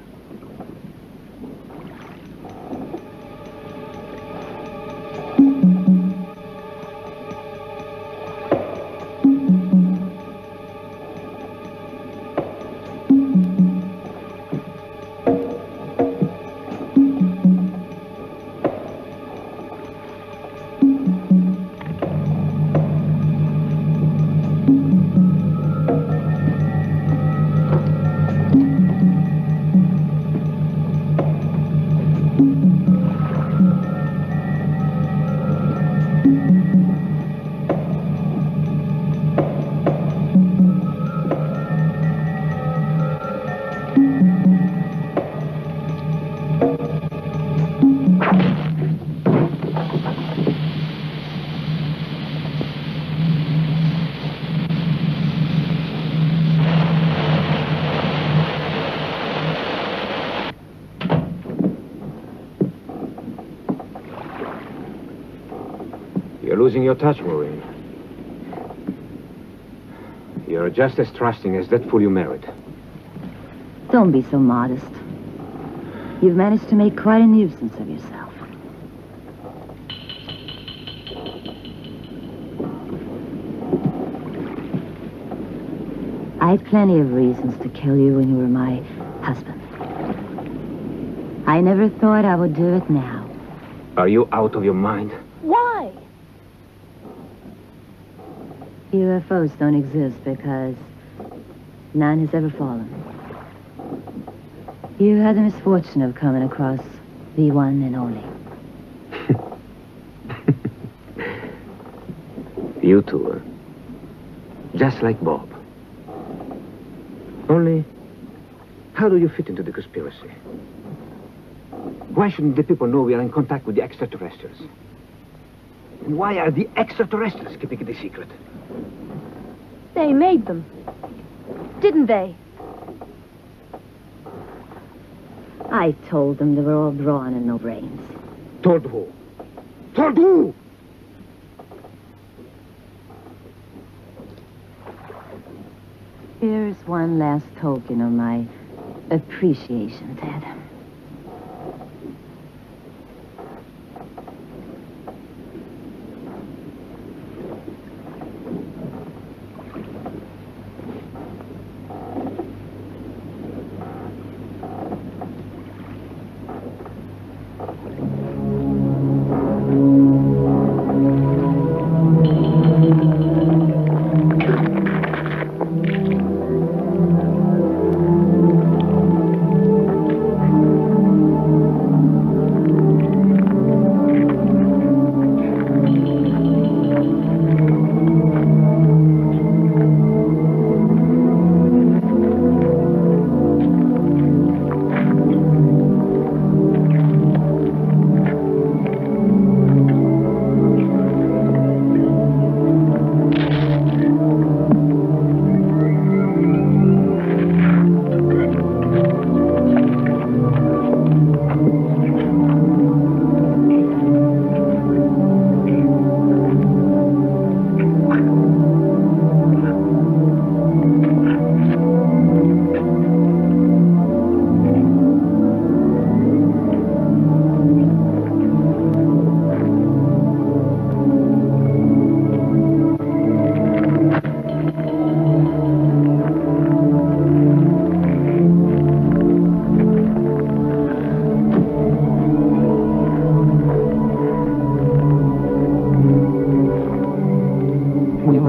You're losing your touch, Maureen. You're just as trusting as that fool you married. Don't be so modest. You've managed to make quite a nuisance of yourself. I had plenty of reasons to kill you when you were my husband. I never thought I would do it now. Are you out of your mind? Why? UFOs don't exist because none has ever fallen. You had the misfortune of coming across the one and only. You two are just like Bob. Only, how do you fit into the conspiracy? Why shouldn't the people know we are in contact with the extraterrestrials? And why are the extraterrestrials keeping it a secret? They made them. Didn't they? I told them they were all brawn and no brains. Told who? Told who? Here's one last token of my appreciation, Ted.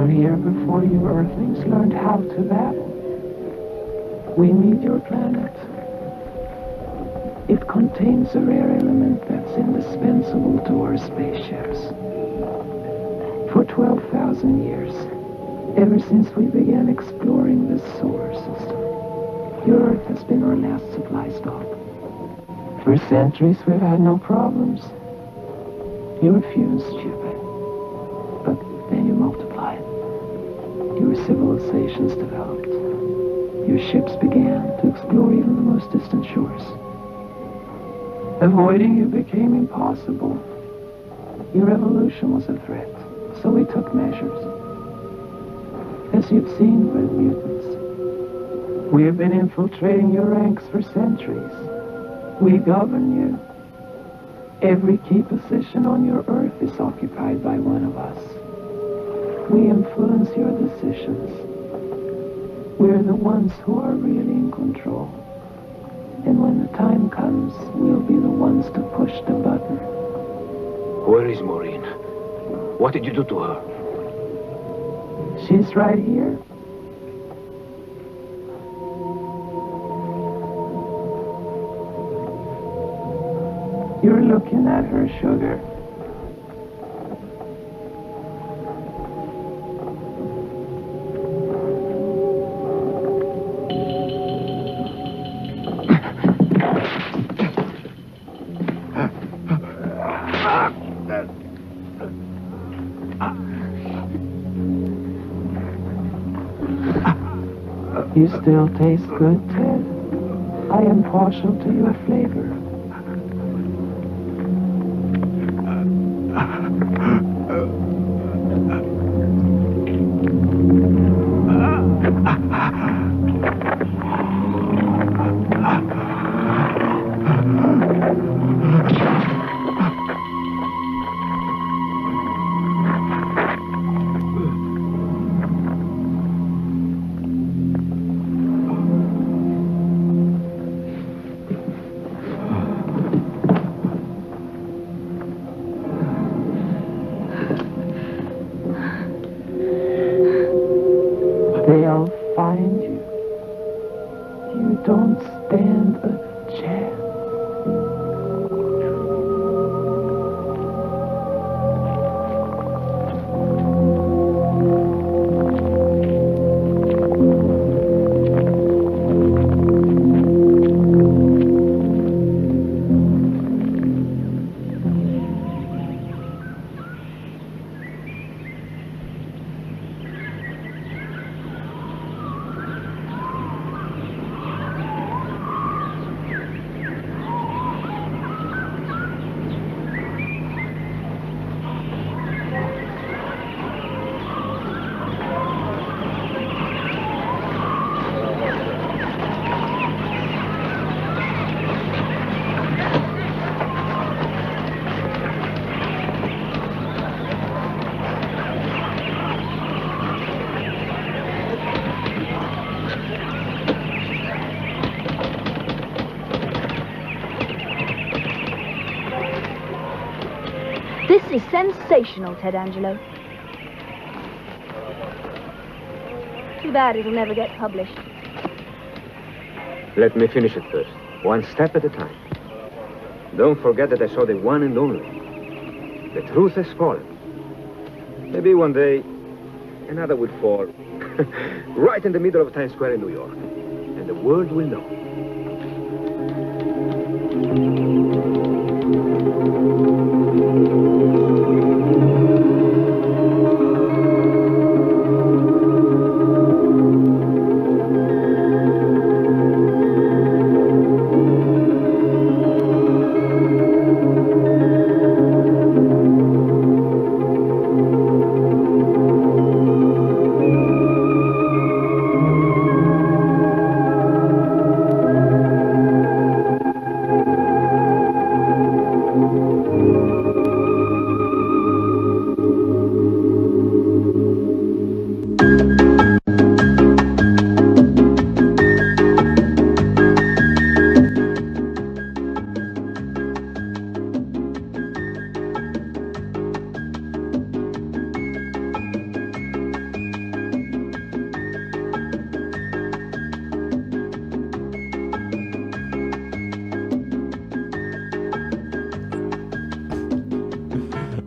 were here before you Earthlings learned how to battle. We need your planet. It contains a rare element that's indispensable to our spaceships. For 12,000 years, ever since we began exploring this solar system, your Earth has been our last supply stop. For centuries, we've had no problems. You refused, stupid. But then you multiplied. Your civilizations developed. Your ships began to explore even the most distant shores. Avoiding you became impossible. Your evolution was a threat, so we took measures. As you've seen, we're mutants. We have been infiltrating your ranks for centuries. We govern you. Every key position on your Earth is occupied by one of us. We influence your decisions. We're the ones who are really in control. And when the time comes, we'll be the ones to push the button. Where is Maureen? What did you do to her? She's right here. You're looking at her, sugar. You still taste good, Ted. I am partial to your flavor. They'll find you. You don't stand a chance. This is sensational, Ted Angelo. Too bad it'll never get published. Let me finish it first. One step at a time. Don't forget that I saw the one and only. The truth has fallen. Maybe one day, another will fall. Right in the middle of Times Square in New York. And the world will know.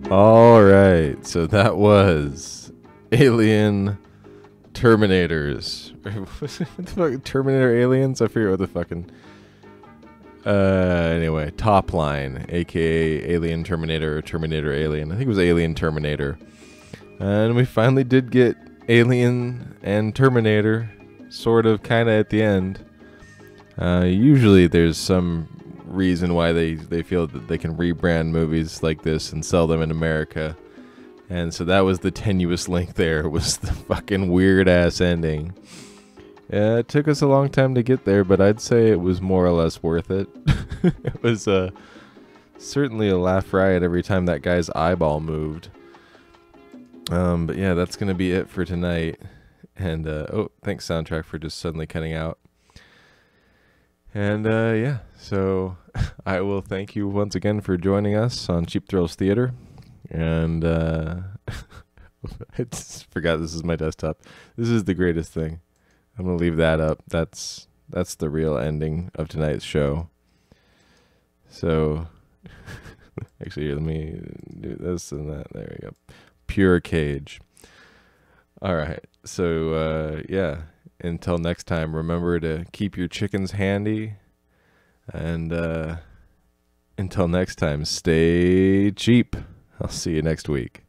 All right, so that was Alien Terminators. What the fuck? Terminator Aliens? I forget what the fucking... anyway, Top Line, aka Alien Terminator or Terminator Alien. I think it was Alien Terminator. And we finally did get Alien and Terminator, sort of, kind of at the end. Usually there's some reason why they feel that they can rebrand movies like this and sell them in America. And so that was the tenuous link there, was the fucking weird-ass ending. Yeah, it took us a long time to get there, but I'd say it was more or less worth it. It was certainly a laugh riot every time that guy's eyeball moved. But yeah, that's going to be it for tonight. And, oh, thanks Soundtrack for just suddenly cutting out. And, yeah, so I will thank you once again for joining us on Cheap Thrills Theater. And, I just forgot this is my desktop. This is the greatest thing. I'm going to leave that up. That's the real ending of tonight's show. So, actually, here, let me do this and that. There we go. Pure Cage. All right. So, yeah. Until next time, remember to keep your chickens handy. And until next time, stay cheap. I'll see you next week.